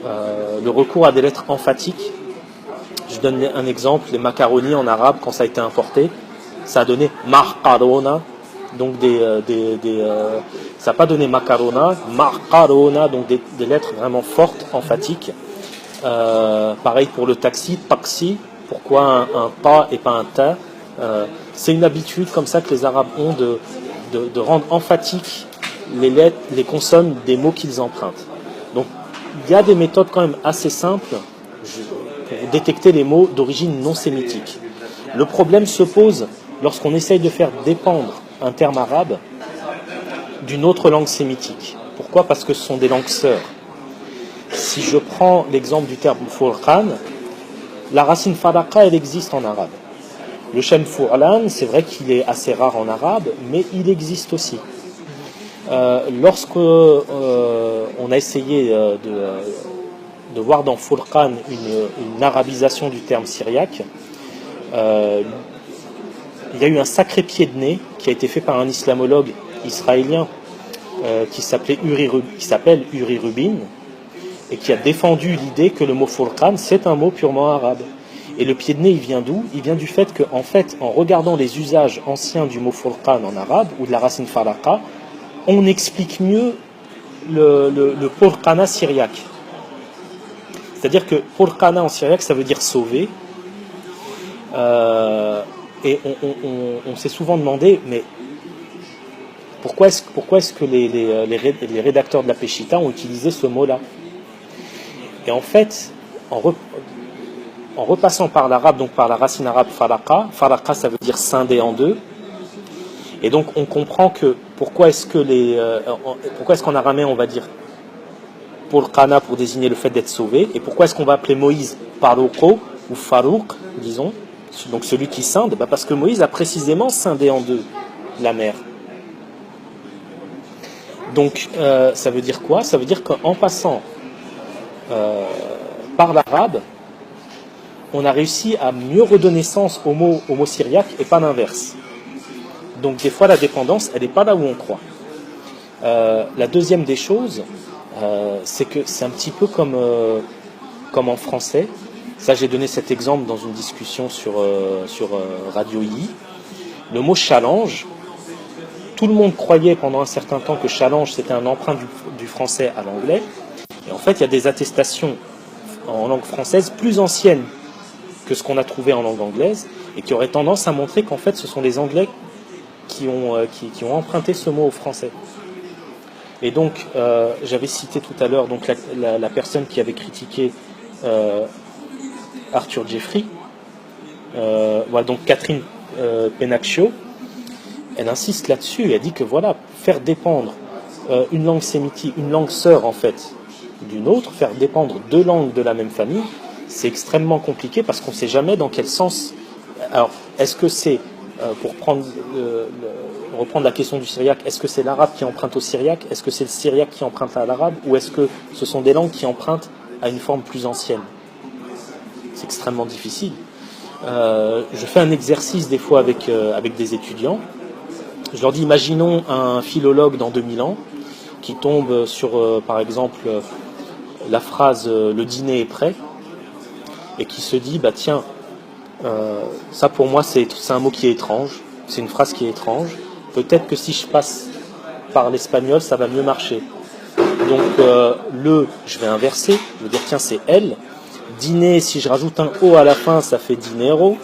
le recours à des lettres emphatiques. Je donne un exemple, les macaronis en arabe, quand ça a été importé, ça a donné marqarona, donc ça n'a pas donné macarona, marqarona, donc des lettres vraiment fortes, emphatiques. Pareil pour le taxi, pourquoi un ta et pas un ta? C'est une habitude comme ça que les Arabes ont de rendre emphatiques les lettres, les consonnes des mots qu'ils empruntent. Donc il y a des méthodes quand même assez simples pour détecter les mots d'origine non sémitique. Le problème se pose lorsqu'on essaye de faire dépendre un terme arabe d'une autre langue sémitique. Pourquoi ? Parce que ce sont des langues sœurs. Si je prends l'exemple du terme furqan, la racine faraqa, elle existe en arabe. Le shem fu'lan, c'est vrai qu'il est assez rare en arabe, mais il existe aussi. Lorsque on a essayé de voir dans furqan une arabisation du terme syriaque, il y a eu un sacré pied de nez qui a été fait par un islamologue israélien qui s'appelle Uri Rubin, et qui a défendu l'idée que le mot furqan c'est un mot purement arabe. Et le pied de nez, il vient d'où ? Il vient du fait qu'en fait, en regardant les usages anciens du mot furqan en arabe, ou de la racine faraqa, on explique mieux le furqana syriaque. C'est-à-dire que furqana en syriaque, ça veut dire sauver. Et on s'est souvent demandé, mais pourquoi est-ce que les rédacteurs de la Peshitta ont utilisé ce mot-là ? Et en fait, en repassant par l'arabe, donc par la racine arabe faraqa ça veut dire scinder en deux, et donc on comprend que pourquoi est-ce qu'en araméen on va dire furqana pour désigner le fait d'être sauvé, et pourquoi est-ce qu'on va appeler Moïse Farouqo ou Farouk, disons, donc celui qui scinde, parce que Moïse a précisément scindé en deux la mer. Donc ça veut dire quoi ? Ça veut dire qu'en passant par l'arabe, on a réussi à mieux redonner sens au mot syriaque et pas l'inverse. Donc des fois la dépendance, elle n'est pas là où on croit. La deuxième des choses, c'est que c'est un petit peu comme en français. Ça, j'ai donné cet exemple dans une discussion sur Radio I. Le mot challenge, tout le monde croyait pendant un certain temps que challenge c'était un emprunt du français à l'anglais. Et en fait, il y a des attestations en langue française plus anciennes que ce qu'on a trouvé en langue anglaise et qui auraient tendance à montrer qu'en fait ce sont les Anglais qui ont emprunté ce mot au français. Et donc, j'avais cité tout à l'heure donc la personne qui avait critiqué Arthur Jeffrey, voilà, donc Catherine Pennacchio, elle insiste là-dessus, elle dit que voilà, faire dépendre une langue sémitique, une langue sœur en fait, d'une autre, faire dépendre deux langues de la même famille, c'est extrêmement compliqué parce qu'on ne sait jamais dans quel sens. Alors, est-ce que c'est, pour reprendre la question du syriaque, est-ce que c'est l'arabe qui emprunte au syriaque, est-ce que c'est le syriaque qui emprunte à l'arabe, ou est-ce que ce sont des langues qui empruntent à une forme plus ancienne? C'est extrêmement difficile. Je fais un exercice des fois avec des étudiants. Je leur dis, imaginons un philologue dans 2000 ans qui tombe sur, par exemple, la phrase « le dîner est prêt » et qui se dit, bah tiens, ça pour moi c'est un mot qui est étrange, c'est une phrase qui est étrange, peut-être que si je passe par l'espagnol ça va mieux marcher. Donc je vais inverser, je vais dire tiens c'est elle, dîner si je rajoute un O à la fin ça fait dinero,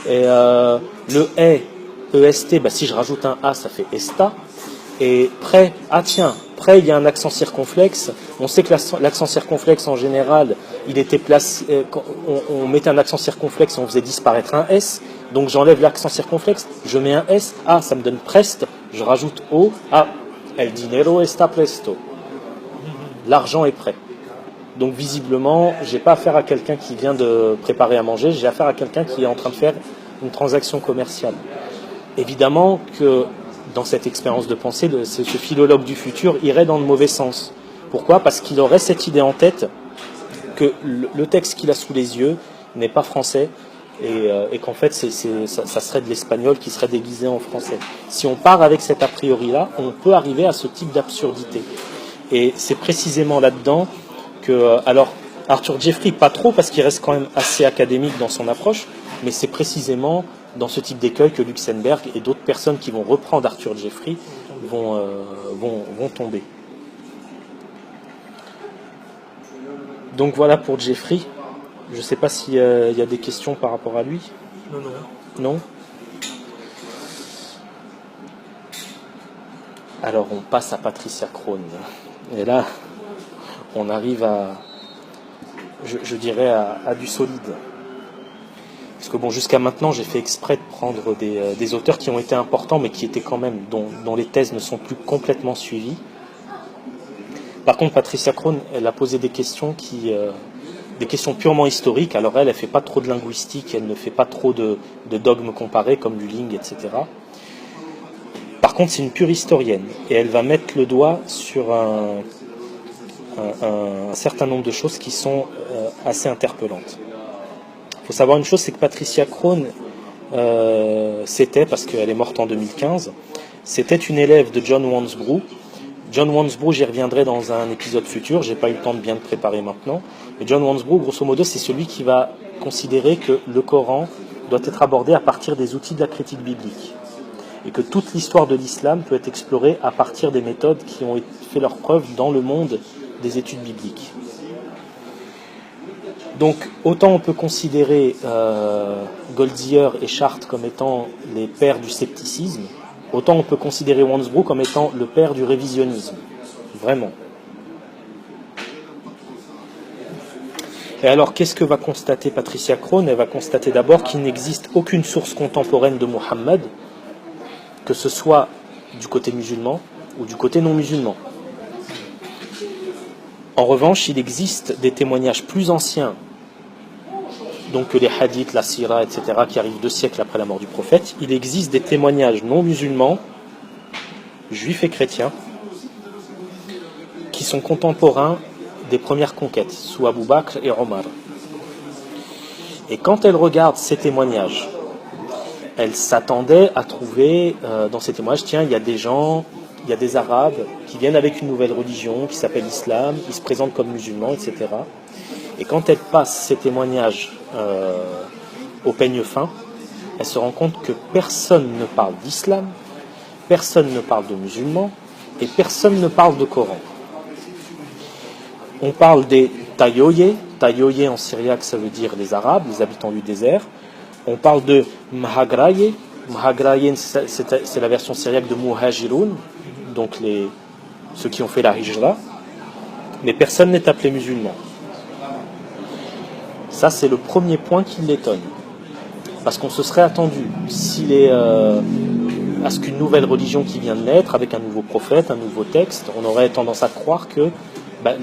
et le EST, bah, si je rajoute un A ça fait esta, et prêt, ah tiens, prêt il y a un accent circonflexe, on sait que l'accent circonflexe en général il était placé, on mettait un accent circonflexe et on faisait disparaître un S, donc j'enlève l'accent circonflexe, je mets un S, ah ça me donne preste, je rajoute O, ah, el dinero está presto, l'argent est prêt. Donc visiblement, j'ai pas affaire à quelqu'un qui vient de préparer à manger, j'ai affaire à quelqu'un qui est en train de faire une transaction commerciale. Évidemment que dans cette expérience de pensée, ce philologue du futur irait dans le mauvais sens. Pourquoi ? Parce qu'il aurait cette idée en tête que le texte qu'il a sous les yeux n'est pas français et qu'en fait ça serait de l'espagnol qui serait déguisé en français. Si on part avec cet a priori-là, on peut arriver à ce type d'absurdité. Et c'est précisément là-dedans que... alors, Arthur Jeffrey, pas trop, parce qu'il reste quand même assez académique dans son approche, mais c'est précisément dans ce type d'écueil que Luxembourg et d'autres personnes qui vont reprendre Arthur Jeffrey vont tomber. Donc voilà pour Jeffrey. Je ne sais pas s'il y a des questions par rapport à lui. Non. Alors on passe à Patricia Crone. Et là, on arrive à, je dirais, à du solide. Parce que bon, jusqu'à maintenant, j'ai fait exprès de prendre des auteurs qui ont été importants, mais qui étaient quand même, dont les thèses ne sont plus complètement suivies. Par contre, Patricia Crone, elle a posé des questions des questions purement historiques. Alors elle fait pas trop de linguistique, elle ne fait pas trop de dogmes comparés comme Lulling, etc. Par contre, c'est une pure historienne, et elle va mettre le doigt sur un certain nombre de choses qui sont assez interpellantes. Il faut savoir une chose, c'est que Patricia Crone, parce qu'elle est morte en 2015, c'était une élève de John Wansbrough. John Wansbrough, j'y reviendrai dans un épisode futur, j'ai pas eu le temps de bien le préparer maintenant. Mais John Wansbrough, grosso modo, c'est celui qui va considérer que le Coran doit être abordé à partir des outils de la critique biblique. Et que toute l'histoire de l'islam peut être explorée à partir des méthodes qui ont fait leur preuve dans le monde des études bibliques. Donc, autant on peut considérer Goldziher et Chartres comme étant les pères du scepticisme, autant on peut considérer Wansbrough comme étant le père du révisionnisme. Vraiment. Et alors, qu'est-ce que va constater Patricia Crone ? Elle va constater d'abord qu'il n'existe aucune source contemporaine de Mohammed, que ce soit du côté musulman ou du côté non musulman. En revanche, il existe des témoignages plus anciens, donc que les hadiths, la sira, etc., qui arrivent 2 siècles après la mort du prophète. Il existe des témoignages non musulmans, juifs et chrétiens, qui sont contemporains des premières conquêtes, sous Abu Bakr et Omar. Et quand elle regarde ces témoignages, elle s'attendait à trouver dans ces témoignages, tiens, il y a des gens, il y a des Arabes qui viennent avec une nouvelle religion qui s'appelle l'islam, ils se présentent comme musulmans, etc. Et quand elle passe ces témoignages au peigne fin, elle se rend compte que personne ne parle d'islam, personne ne parle de musulmans et personne ne parle de Coran. On parle des Tayoye. Tayoye en syriaque, ça veut dire les Arabes, les habitants du désert. On parle de Mhagraye. Mhagraye, c'est la version syriaque de Muhajirun, donc ceux qui ont fait la Hijra. Mais personne n'est appelé musulman. Ça, c'est le premier point qui l'étonne. Parce qu'on se serait attendu, à ce qu'une nouvelle religion qui vient de naître, avec un nouveau prophète, un nouveau texte, on aurait tendance à croire que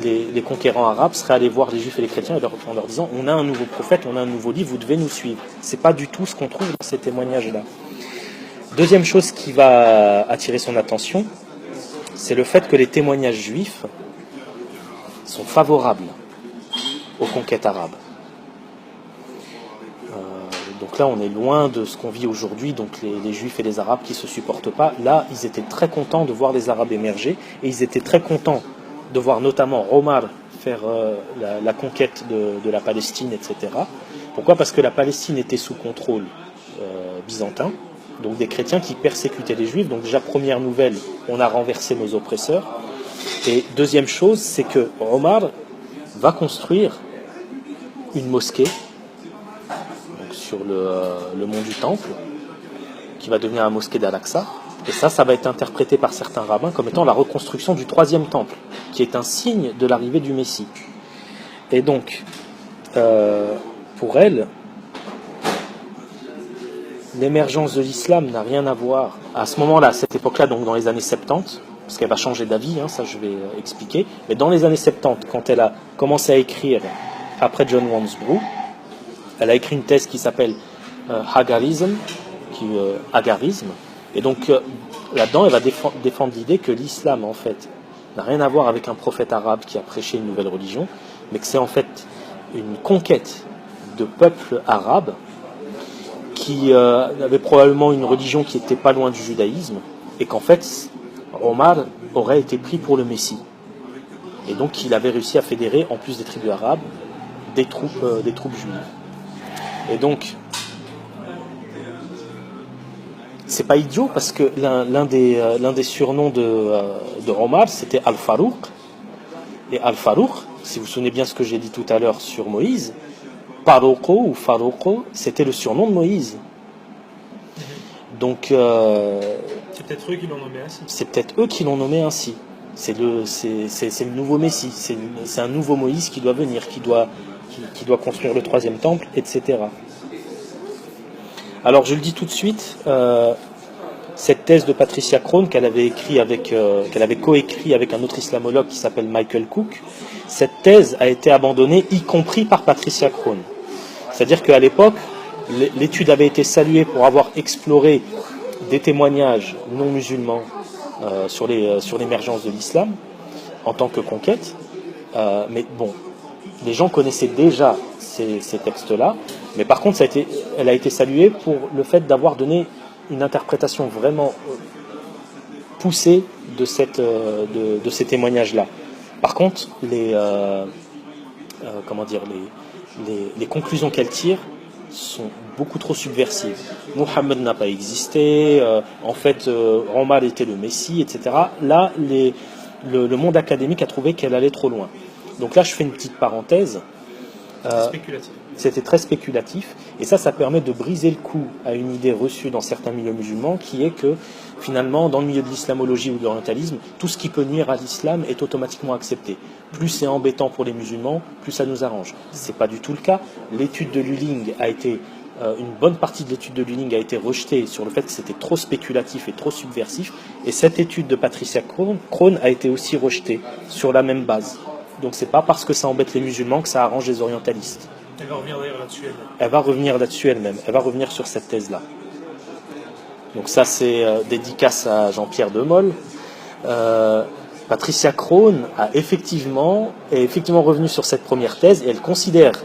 les conquérants arabes seraient allés voir les juifs et les chrétiens en leur disant on a un nouveau prophète, on a un nouveau livre, vous devez nous suivre. C'est pas du tout ce qu'on trouve dans ces témoignages-là. Deuxième chose qui va attirer son attention, c'est le fait que les témoignages juifs sont favorables aux conquêtes arabes. Donc là, on est loin de ce qu'on vit aujourd'hui, donc les juifs et les arabes qui ne se supportent pas. Là, ils étaient très contents de voir les arabes émerger, et ils étaient très contents de voir notamment Omar faire la conquête de la Palestine, etc. Pourquoi ? Parce que la Palestine était sous contrôle byzantin, donc des chrétiens qui persécutaient les juifs. Donc déjà, première nouvelle, on a renversé nos oppresseurs. Et deuxième chose, c'est que Omar va construire une mosquée donc sur le mont du Temple, qui va devenir la mosquée d'Al-Aqsa. Et ça va être interprété par certains rabbins comme étant la reconstruction du troisième temple, qui est un signe de l'arrivée du Messie. Et donc, pour elle, l'émergence de l'islam n'a rien à voir, à ce moment-là, à cette époque-là, donc dans les années 70, parce qu'elle va changer d'avis, ça je vais expliquer, mais dans les années 70, quand elle a commencé à écrire, après John Wansbrough, elle a écrit une thèse qui s'appelle Hagarism, Hagarisme, et donc là-dedans, elle va défendre l'idée que l'islam, en fait, n'a rien à voir avec un prophète arabe qui a prêché une nouvelle religion, mais que c'est en fait une conquête de peuples arabes qui avaient probablement une religion qui n'était pas loin du judaïsme, et qu'en fait, Omar aurait été pris pour le Messie. Et donc, il avait réussi à fédérer, en plus des tribus arabes, des troupes juives. Et donc, c'est pas idiot parce que l'un des surnoms de Omar, c'était Al-Farouq. Et Al-Farouq, si vous vous souvenez bien ce que j'ai dit tout à l'heure sur Moïse, Farouqo ou Farouqo, c'était le surnom de Moïse. Donc, c'est peut-être eux qui l'ont nommé ainsi. C'est peut-être eux qui l'ont nommé ainsi. C'est le nouveau Messie, c'est un nouveau Moïse qui doit venir, qui doit construire le troisième temple, etc. Alors je le dis tout de suite, cette thèse de Patricia Crone qu'elle avait coécrit avec un autre islamologue qui s'appelle Michael Cook, cette thèse a été abandonnée, y compris par Patricia Crone. C'est-à-dire qu'à l'époque, l'étude avait été saluée pour avoir exploré des témoignages non musulmans sur l'émergence de l'islam en tant que conquête, mais bon, les gens connaissaient déjà ces textes-là, mais par contre elle a été saluée pour le fait d'avoir donné une interprétation vraiment poussée de ces témoignages-là. Par contre, les conclusions qu'elle tire sont beaucoup trop subversives. Mohammed n'a pas existé, en fait Omar était le Messie, etc. Là, le monde académique a trouvé qu'elle allait trop loin. Donc là, je fais une petite parenthèse. C'était très spéculatif, et ça permet de briser le cou à une idée reçue dans certains milieux musulmans, qui est que finalement, dans le milieu de l'islamologie ou de l'orientalisme, tout ce qui peut nuire à l'islam est automatiquement accepté. Plus c'est embêtant pour les musulmans, plus ça nous arrange. C'est pas du tout le cas. L'étude de Lulling une bonne partie de l'étude de Lulling a été rejetée sur le fait que c'était trop spéculatif et trop subversif, et cette étude de Patricia Crone a été aussi rejetée sur la même base. Donc c'est pas parce que ça embête les musulmans que ça arrange les orientalistes. Elle va revenir d'ailleurs là-dessus elle-même. Elle va revenir là-dessus elle-même. Elle va revenir sur cette thèse-là. Donc ça, c'est dédicace à Jean-Pierre Demolle. Patricia Crone est effectivement revenue sur cette première thèse, et elle considère,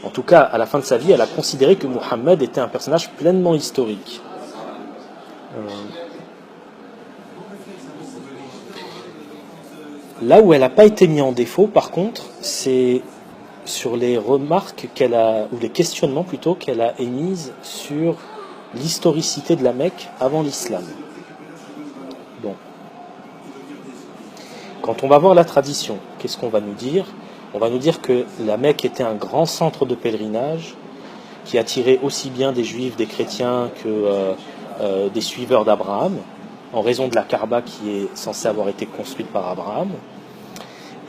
en tout cas à la fin de sa vie, elle a considéré que Mohammed était un personnage pleinement historique. Là où elle n'a pas été mise en défaut, par contre, c'est sur les remarques ou les questionnements plutôt qu'elle a émises sur l'historicité de la Mecque avant l'islam. Bon. Quand on va voir la tradition, qu'est-ce qu'on va nous dire? On va nous dire que la Mecque était un grand centre de pèlerinage qui attirait aussi bien des juifs, des chrétiens que des suiveurs d'Abraham, en raison de la Kaaba qui est censée avoir été construite par Abraham,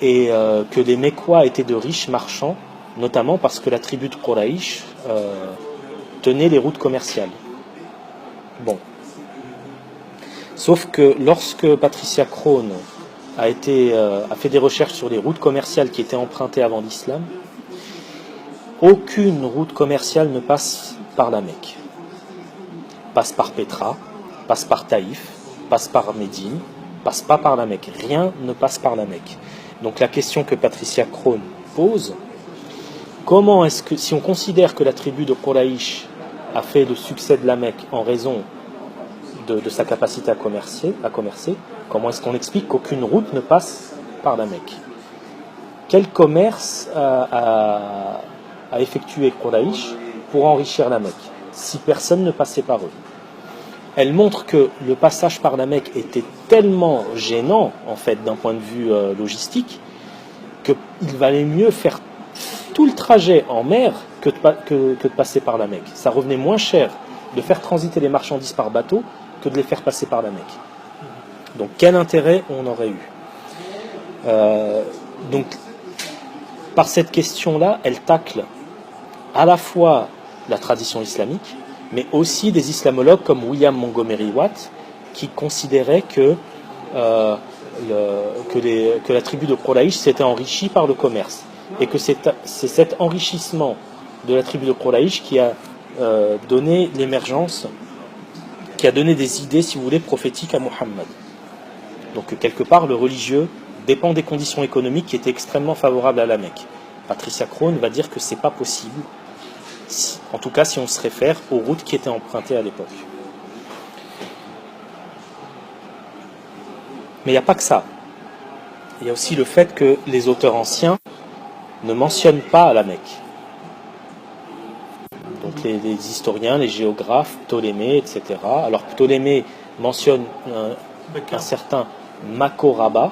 et que les Mécois étaient de riches marchands, notamment parce que la tribu de Quraïsh tenait les routes commerciales. Bon. Sauf que lorsque Patricia Crone a fait des recherches sur les routes commerciales qui étaient empruntées avant l'islam, aucune route commerciale ne passe par la Mecque. Passe par Petra, passe par Taïf, passe par Médine, passe pas par la Mecque. Rien ne passe par la Mecque. Donc la question que Patricia Crone pose, comment est-ce que, si on considère que la tribu de Quraïsh a fait le succès de la Mecque en raison de sa capacité à commercer, comment est-ce qu'on explique qu'aucune route ne passe par la Mecque? Quel commerce a effectué Quraïsh pour enrichir la Mecque, si personne ne passait par eux? Elle montre que le passage par la Mecque était tellement gênant, en fait, d'un point de vue logistique, qu'il valait mieux faire tout le trajet en mer que de passer par la Mecque. Ça revenait moins cher de faire transiter les marchandises par bateau que de les faire passer par la Mecque. Donc quel intérêt on aurait eu? Donc par cette question-là, elle tacle à la fois la tradition islamique, mais aussi des islamologues comme William Montgomery Watt, qui considéraient que la tribu de Quraïsh s'était enrichie par le commerce, et que c'est cet enrichissement de la tribu de Quraïsh qui a donné l'émergence, qui a donné des idées, si vous voulez, prophétiques à Muhammad. Donc quelque part, le religieux dépend des conditions économiques qui étaient extrêmement favorables à la Mecque. Patricia Crone va dire que c'est pas possible, en tout cas si on se réfère aux routes qui étaient empruntées à l'époque. Mais il n'y a pas que ça. Il y a aussi le fait que les auteurs anciens ne mentionnent pas la Mecque. Donc les historiens, les géographes, Ptolémée, etc. Alors Ptolémée mentionne un certain Macoraba.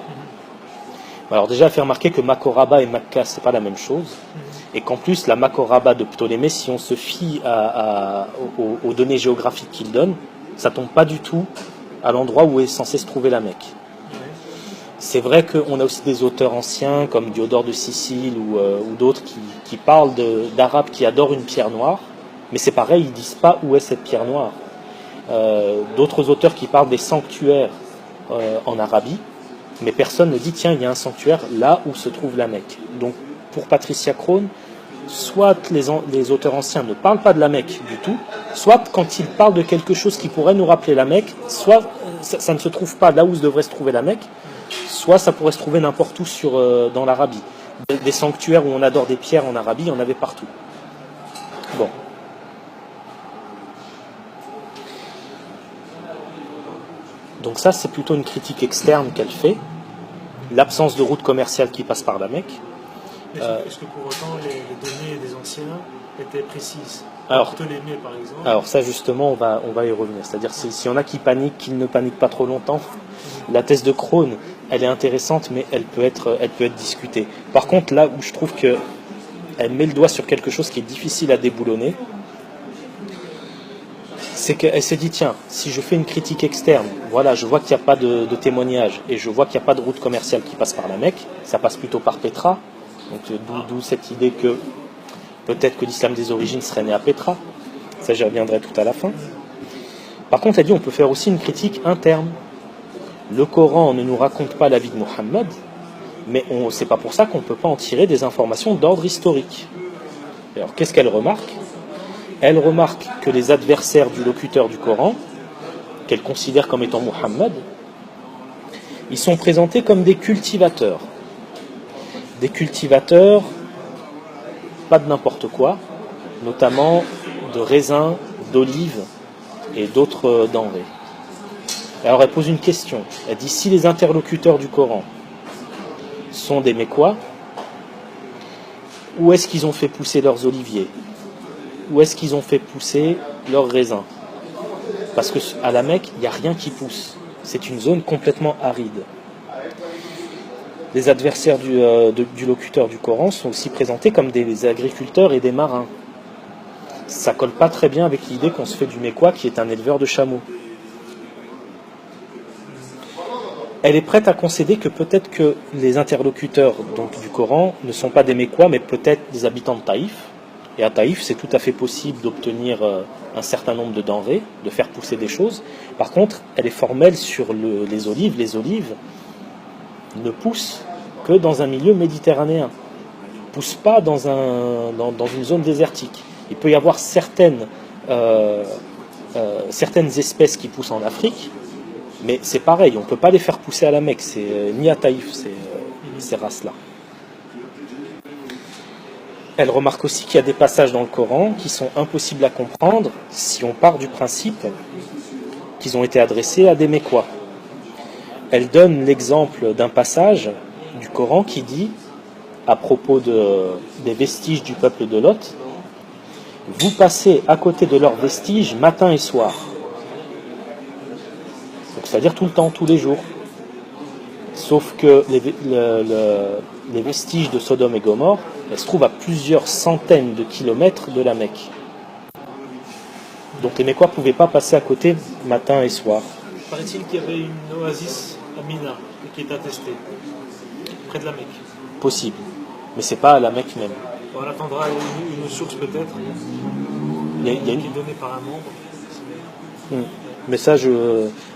Alors déjà, il fait remarquer que Macoraba et Makka, c'est pas la même chose. Et qu'en plus, la Macoraba de Ptolémée, si on se fie aux données géographiques qu'il donne, ça tombe pas du tout à l'endroit où est censé se trouver la Mecque. C'est vrai qu'on a aussi des auteurs anciens, comme Diodore de Sicile ou d'autres, qui parlent d'Arabes qui adorent une pierre noire, mais c'est pareil, ils disent pas où est cette pierre noire. D'autres auteurs qui parlent des sanctuaires en Arabie, mais personne ne dit, tiens, il y a un sanctuaire là où se trouve la Mecque. Donc, pour Patricia Crone, soit les auteurs anciens ne parlent pas de la Mecque du tout, soit quand ils parlent de quelque chose qui pourrait nous rappeler la Mecque, soit ça ne se trouve pas là où se devrait se trouver la Mecque, soit ça pourrait se trouver n'importe où dans l'Arabie. Des sanctuaires où on adore des pierres en Arabie, il y en avait partout. Bon. Donc ça, c'est plutôt une critique externe qu'elle fait, l'absence de route commerciale qui passe par la Mecque. Est-ce que pour autant les données des anciens étaient précises? Alors, Ptolémée, par exemple. Alors ça, justement, on va y revenir. C'est-à-dire, s'il y en a qui paniquent, qu'ils ne paniquent pas trop longtemps, la thèse de Crone, elle est intéressante, mais elle peut être discutée. Par contre, là où je trouve qu'elle met le doigt sur quelque chose qui est difficile à déboulonner, c'est qu'elle s'est dit, tiens, si je fais une critique externe, voilà, je vois qu'il n'y a pas de témoignage, et je vois qu'il n'y a pas de route commerciale qui passe par la Mecque, ça passe plutôt par Petra, donc d'où cette idée que peut-être que l'islam des origines serait né à Petra, ça j'y reviendrai tout à la fin. Par contre, elle dit, on peut faire aussi une critique interne. Le Coran ne nous raconte pas la vie de Muhammad, mais c'est pas pour ça qu'on ne peut pas en tirer des informations d'ordre historique. Alors, qu'est-ce qu'elle remarque? Elle remarque que les adversaires du locuteur du Coran, qu'elle considère comme étant Muhammad, ils sont présentés comme des cultivateurs. Des cultivateurs, pas de n'importe quoi, notamment de raisins, d'olives et d'autres denrées. Alors elle pose une question. Elle dit, si les interlocuteurs du Coran sont des Mécois, où est-ce qu'ils ont fait pousser leurs oliviers? Où est-ce qu'ils ont fait pousser leurs raisins? parce qu'à la Mecque, il n'y a rien qui pousse. C'est une zone complètement aride. Les adversaires du locuteur du Coran sont aussi présentés comme des agriculteurs et des marins. Ça colle pas très bien avec l'idée qu'on se fait du Mécois qui est un éleveur de chameaux. Elle est prête à concéder que peut-être que les interlocuteurs donc, du Coran ne sont pas des Mécois, mais peut-être des habitants de Taïf. Et à Taïf, c'est tout à fait possible d'obtenir un certain nombre de denrées, de faire pousser des choses. Par contre, elle est formelle sur les olives. Les olives ne poussent que dans un milieu méditerranéen. Ne poussent pas dans une zone désertique. Il peut y avoir certaines espèces qui poussent en Afrique, mais c'est pareil, on ne peut pas les faire pousser à la Mecque, ni à Taïf, ces races-là. Elle remarque aussi qu'il y a des passages dans le Coran qui sont impossibles à comprendre si on part du principe qu'ils ont été adressés à des Mécois. Elle donne l'exemple d'un passage du Coran qui dit, à propos des vestiges du peuple de Lot, « Vous passez à côté de leurs vestiges matin et soir. » Donc, c'est-à-dire tout le temps, tous les jours. Sauf que les vestiges de Sodome et Gomorrhe, elles se trouvent à plusieurs centaines de kilomètres de la Mecque. Donc les Mécois ne pouvaient pas passer à côté matin et soir. Paraît-il qu'il y avait une oasis à Mina qui est attestée, près de la Mecque. Possible, mais c'est pas à la Mecque même. On attendra une source peut-être, Il y a qui est donnée par un membre. Mais ça,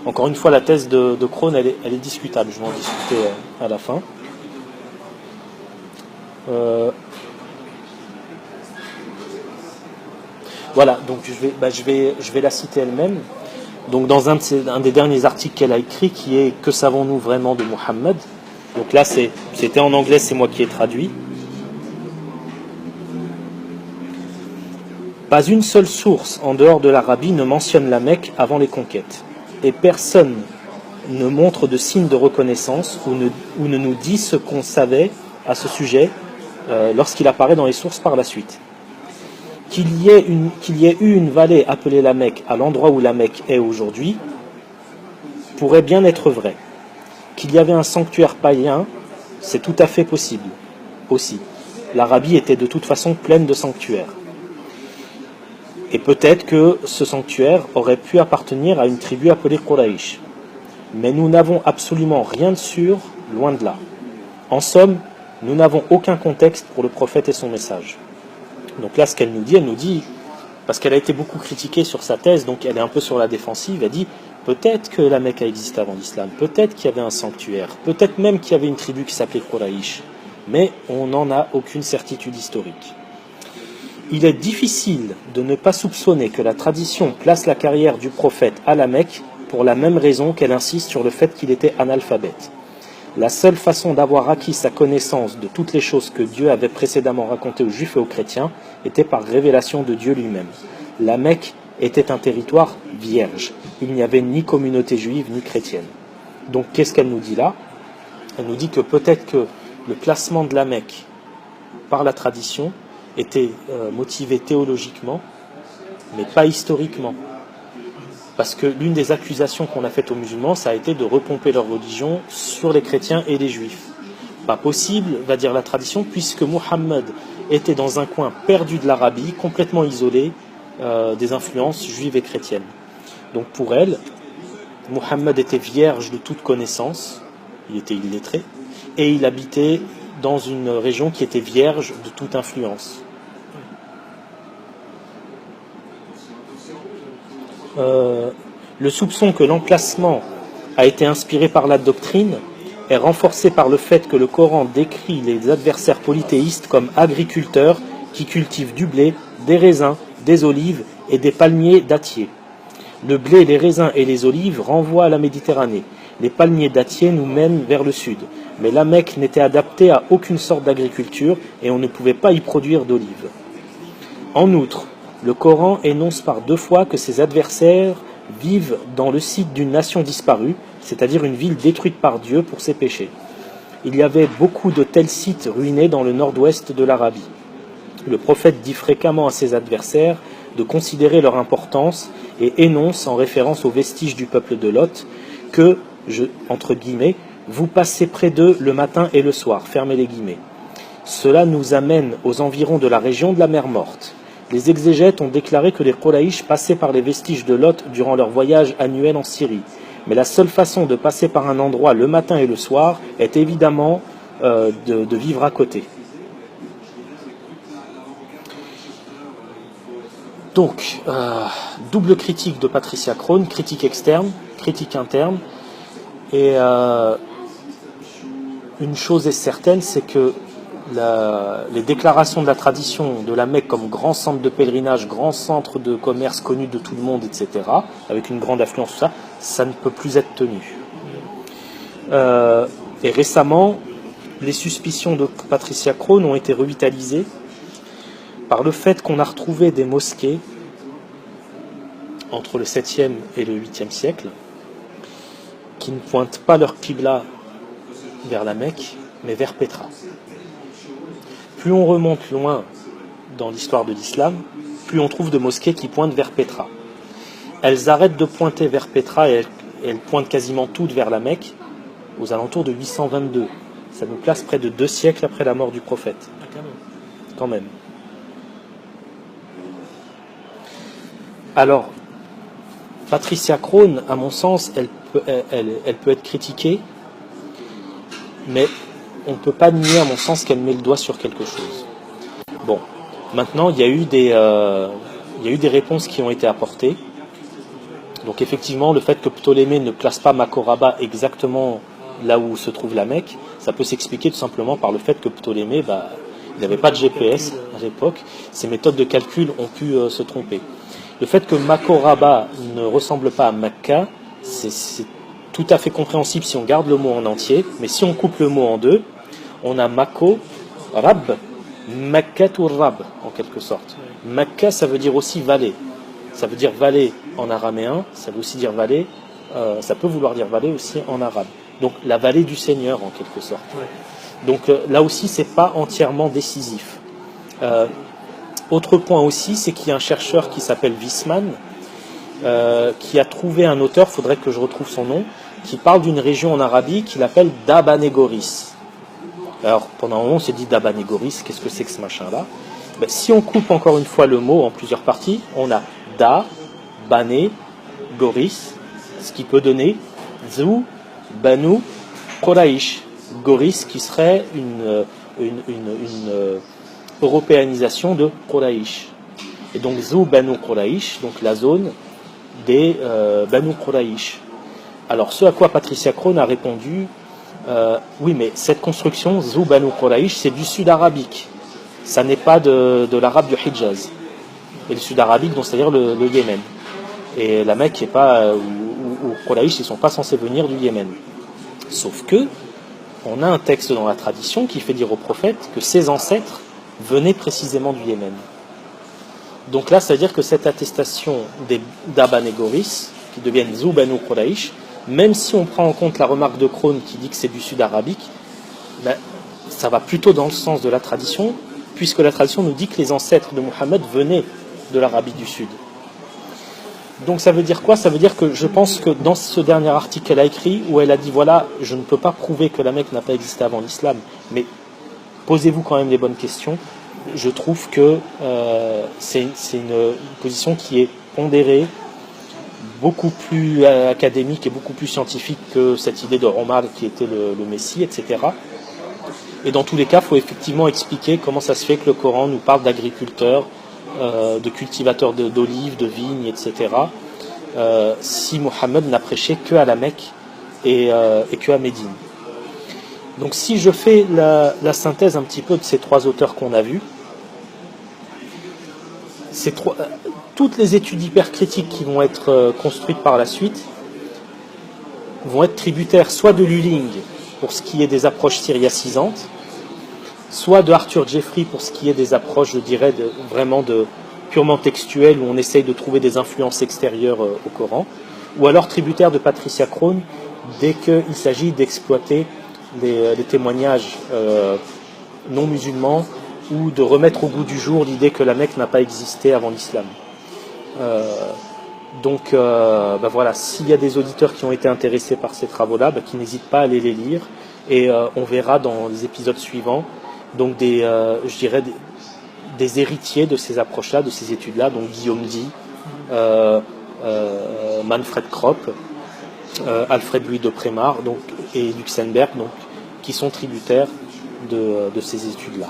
encore une fois, la thèse de Krohn, elle est discutable. Je vais en discuter à la fin. Voilà, donc je vais la citer elle-même. Donc dans un des derniers articles qu'elle a écrit, qui est « Que savons-nous vraiment de Mohammed ?» Donc là, c'était en anglais, c'est moi qui ai traduit. Pas une seule source en dehors de l'Arabie ne mentionne la Mecque avant les conquêtes. Et personne ne montre de signes de reconnaissance ou ne nous dit ce qu'on savait à ce sujet lorsqu'il apparaît dans les sources par la suite. Qu'il y ait eu une vallée appelée la Mecque à l'endroit où la Mecque est aujourd'hui pourrait bien être vrai. Qu'il y avait un sanctuaire païen, c'est tout à fait possible aussi. L'Arabie était de toute façon pleine de sanctuaires. Et peut-être que ce sanctuaire aurait pu appartenir à une tribu appelée Quraysh. Mais nous n'avons absolument rien de sûr, loin de là. En somme, nous n'avons aucun contexte pour le prophète et son message. Donc là, ce qu'elle nous dit, parce qu'elle a été beaucoup critiquée sur sa thèse, donc elle est un peu sur la défensive, elle dit, peut-être que la Mecque a existé avant l'islam, peut-être qu'il y avait un sanctuaire, peut-être même qu'il y avait une tribu qui s'appelait Quraysh, mais on n'en a aucune certitude historique. Il est difficile de ne pas soupçonner que la tradition place la carrière du prophète à la Mecque pour la même raison qu'elle insiste sur le fait qu'il était analphabète. La seule façon d'avoir acquis sa connaissance de toutes les choses que Dieu avait précédemment racontées aux Juifs et aux chrétiens était par révélation de Dieu lui-même. La Mecque était un territoire vierge. Il n'y avait ni communauté juive ni chrétienne. Donc qu'est-ce qu'elle nous dit là ? Elle nous dit que peut-être que le placement de la Mecque par la tradition était motivé théologiquement, mais pas historiquement. Parce que l'une des accusations qu'on a faites aux musulmans, ça a été de repomper leur religion sur les chrétiens et les juifs. Pas possible, va dire la tradition, puisque Muhammad était dans un coin perdu de l'Arabie, complètement isolé des influences juives et chrétiennes. Donc pour elle, Muhammad était vierge de toute connaissance, il était illettré, et il habitait dans une région qui était vierge de toute influence. Le soupçon que l'emplacement a été inspiré par la doctrine est renforcé par le fait que le Coran décrit les adversaires polythéistes comme agriculteurs qui cultivent du blé, des raisins, des olives et des palmiers dattiers. Le blé, les raisins et les olives renvoient à la Méditerranée. Les palmiers dattiers nous mènent vers le sud. Mais la Mecque n'était adaptée à aucune sorte d'agriculture et on ne pouvait pas y produire d'olives. En outre, le Coran énonce par 2 fois que ses adversaires vivent dans le site d'une nation disparue, c'est-à-dire une ville détruite par Dieu pour ses péchés. Il y avait beaucoup de tels sites ruinés dans le nord-ouest de l'Arabie. Le prophète dit fréquemment à ses adversaires de considérer leur importance et énonce, en référence aux vestiges du peuple de Lot, que, entre guillemets, vous passez près d'eux le matin et le soir, fermez les guillemets. Cela nous amène aux environs de la région de la mer Morte. Les exégètes ont déclaré que les Quraïsh passaient par les vestiges de Lot durant leur voyage annuel en Syrie. Mais la seule façon de passer par un endroit le matin et le soir est évidemment de vivre à côté. Donc, double critique de Patricia Crone, critique externe, critique interne. Et une chose est certaine, c'est que les déclarations de la tradition de la Mecque comme grand centre de pèlerinage, grand centre de commerce connu de tout le monde, etc., avec une grande affluence, tout ça, ça ne peut plus être tenu. Et récemment, les suspicions de Patricia Crone ont été revitalisées par le fait qu'on a retrouvé des mosquées entre le 7e et le 8e siècle qui ne pointent pas leur qibla vers la Mecque, mais vers Pétra. Plus on remonte loin dans l'histoire de l'islam, plus on trouve de mosquées qui pointent vers Pétra. Elles arrêtent de pointer vers Pétra et elles pointent quasiment toutes vers la Mecque aux alentours de 822. Ça nous place près de 2 siècles après la mort du prophète. Quand même. Alors, Patricia Crone, à mon sens, elle peut être critiquée, mais on ne peut pas nier, à mon sens, qu'elle met le doigt sur quelque chose. Bon, maintenant, il y a eu des réponses qui ont été apportées. Donc effectivement, le fait que Ptolémée ne place pas Macoraba exactement là où se trouve la Mecque, ça peut s'expliquer tout simplement par le fait que Ptolémée, il n'avait pas de GPS à l'époque, ses méthodes de calcul ont pu se tromper. Le fait que Macoraba ne ressemble pas à Mecca, c'est tout à fait compréhensible si on garde le mot en entier, mais si on coupe le mot en deux, on a Mako, Rab, Makkatur Rab, en quelque sorte. Mecca, ça veut dire aussi vallée. Ça veut dire vallée en araméen, ça veut aussi dire vallée, ça peut vouloir dire vallée aussi en arabe. Donc la vallée du Seigneur, en quelque sorte. Donc là aussi, c'est pas entièrement décisif. Autre point aussi, c'est qu'il y a un chercheur qui s'appelle Wiesmann, qui a trouvé un auteur, il faudrait que je retrouve son nom, qui parle d'une région en Arabie qu'il appelle Dabanégoris. Alors pendant un moment on s'est dit Dabanégoris, qu'est-ce que c'est que ce machin-là? Si on coupe encore une fois le mot en plusieurs parties, on a Da, Bané, Goris, ce qui peut donner Zou, Banu, Quraïsh. Goris qui serait une européanisation de Quraïsh. Et donc Zou, Banu, Quraïsh, donc la zone des Banu Quraïsh. Alors ce à quoi Patricia Crone a répondu, oui mais cette construction, Zou, Banu, Quraïsh, c'est du sud arabique. Ça n'est pas de l'arabe du Hijaz. Et le sud arabique, donc c'est-à-dire le Yémen. Et la Mecque n'est pas, ou Quraïsh, ils ne sont pas censés venir du Yémen. Sauf que, on a un texte dans la tradition qui fait dire au prophète que ses ancêtres venaient précisément du Yémen. Donc là, ça veut dire que cette attestation des d'Abanégoris, qui deviennent Zou Banu Quraïsh, même si on prend en compte la remarque de Crone qui dit que c'est du sud arabique, ça va plutôt dans le sens de la tradition, puisque la tradition nous dit que les ancêtres de Mohammed venaient de l'Arabie du Sud. Donc ça veut dire quoi? Ça veut dire que je pense que dans ce dernier article qu'elle a écrit, où elle a dit voilà, je ne peux pas prouver que la Mecque n'a pas existé avant l'islam, mais posez-vous quand même les bonnes questions, je trouve que c'est une position qui est pondérée, beaucoup plus académique et beaucoup plus scientifique que cette idée de Omar qui était le Messie, etc. Et dans tous les cas, il faut effectivement expliquer comment ça se fait que le Coran nous parle d'agriculteurs, de cultivateurs d'olives, de vignes, etc. Si Mohammed n'a prêché que à la Mecque et que à Médine. Donc si je fais la synthèse un petit peu de ces trois auteurs qu'on a vus, toutes les études hypercritiques qui vont être construites par la suite vont être tributaires soit de Lulling pour ce qui est des approches syriacisantes, soit de Arthur Jeffrey pour ce qui est des approches, je dirais, vraiment purement textuelles, où on essaye de trouver des influences extérieures au Coran, ou alors tributaire de Patricia Crone, dès qu'il s'agit d'exploiter des témoignages non musulmans, ou de remettre au goût du jour l'idée que la Mecque n'a pas existé avant l'islam. Donc voilà, s'il y a des auditeurs qui ont été intéressés par ces travaux-là, qui n'hésitent pas à aller les lire. Et on verra dans les épisodes suivants donc je dirais des héritiers de ces approches-là, de ces études-là, donc Guillaume Dee, Manfred Kropp, Alfred Louis de Prémar et Luxembourg, qui sont tributaires de ces études-là.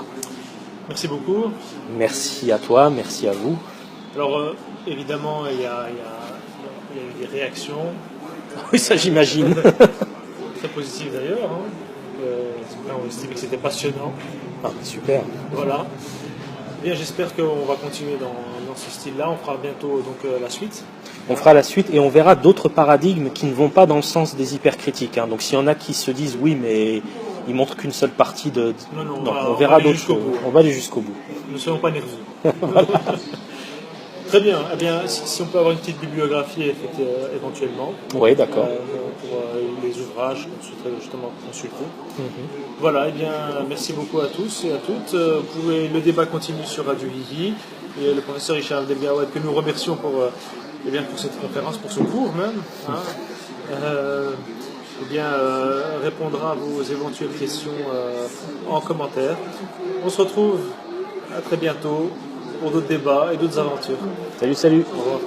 Merci beaucoup. Merci à toi, merci à vous. Alors, évidemment, il y a eu des réactions. Oui, ça j'imagine. Très positives d'ailleurs. On estimait que c'était passionnant. Ah, super. Voilà. Bien, j'espère qu'on va continuer dans ce style-là. On fera bientôt la suite. On fera la suite et on verra d'autres paradigmes qui ne vont pas dans le sens des hypercritiques. Donc s'il y en a qui se disent oui, mais ils montrent qu'une seule partie de... Non, on verra d'autres choses. On va aller jusqu'au bout. Ne soyons pas nerveux. Voilà. Très bien. Eh bien, si on peut avoir une petite bibliographie éventuellement. Oui, d'accord. Pour les ouvrages qu'on souhaiterait justement consulter. Voilà, eh bien, merci beaucoup à tous et à toutes. Le débat continue sur Radio Vivi. Et le professeur Richard Delgawad, que nous remercions pour cette conférence, pour ce cours même, répondra à vos éventuelles questions en commentaire. On se retrouve à très bientôt pour d'autres débats et d'autres aventures. Salut. Au revoir.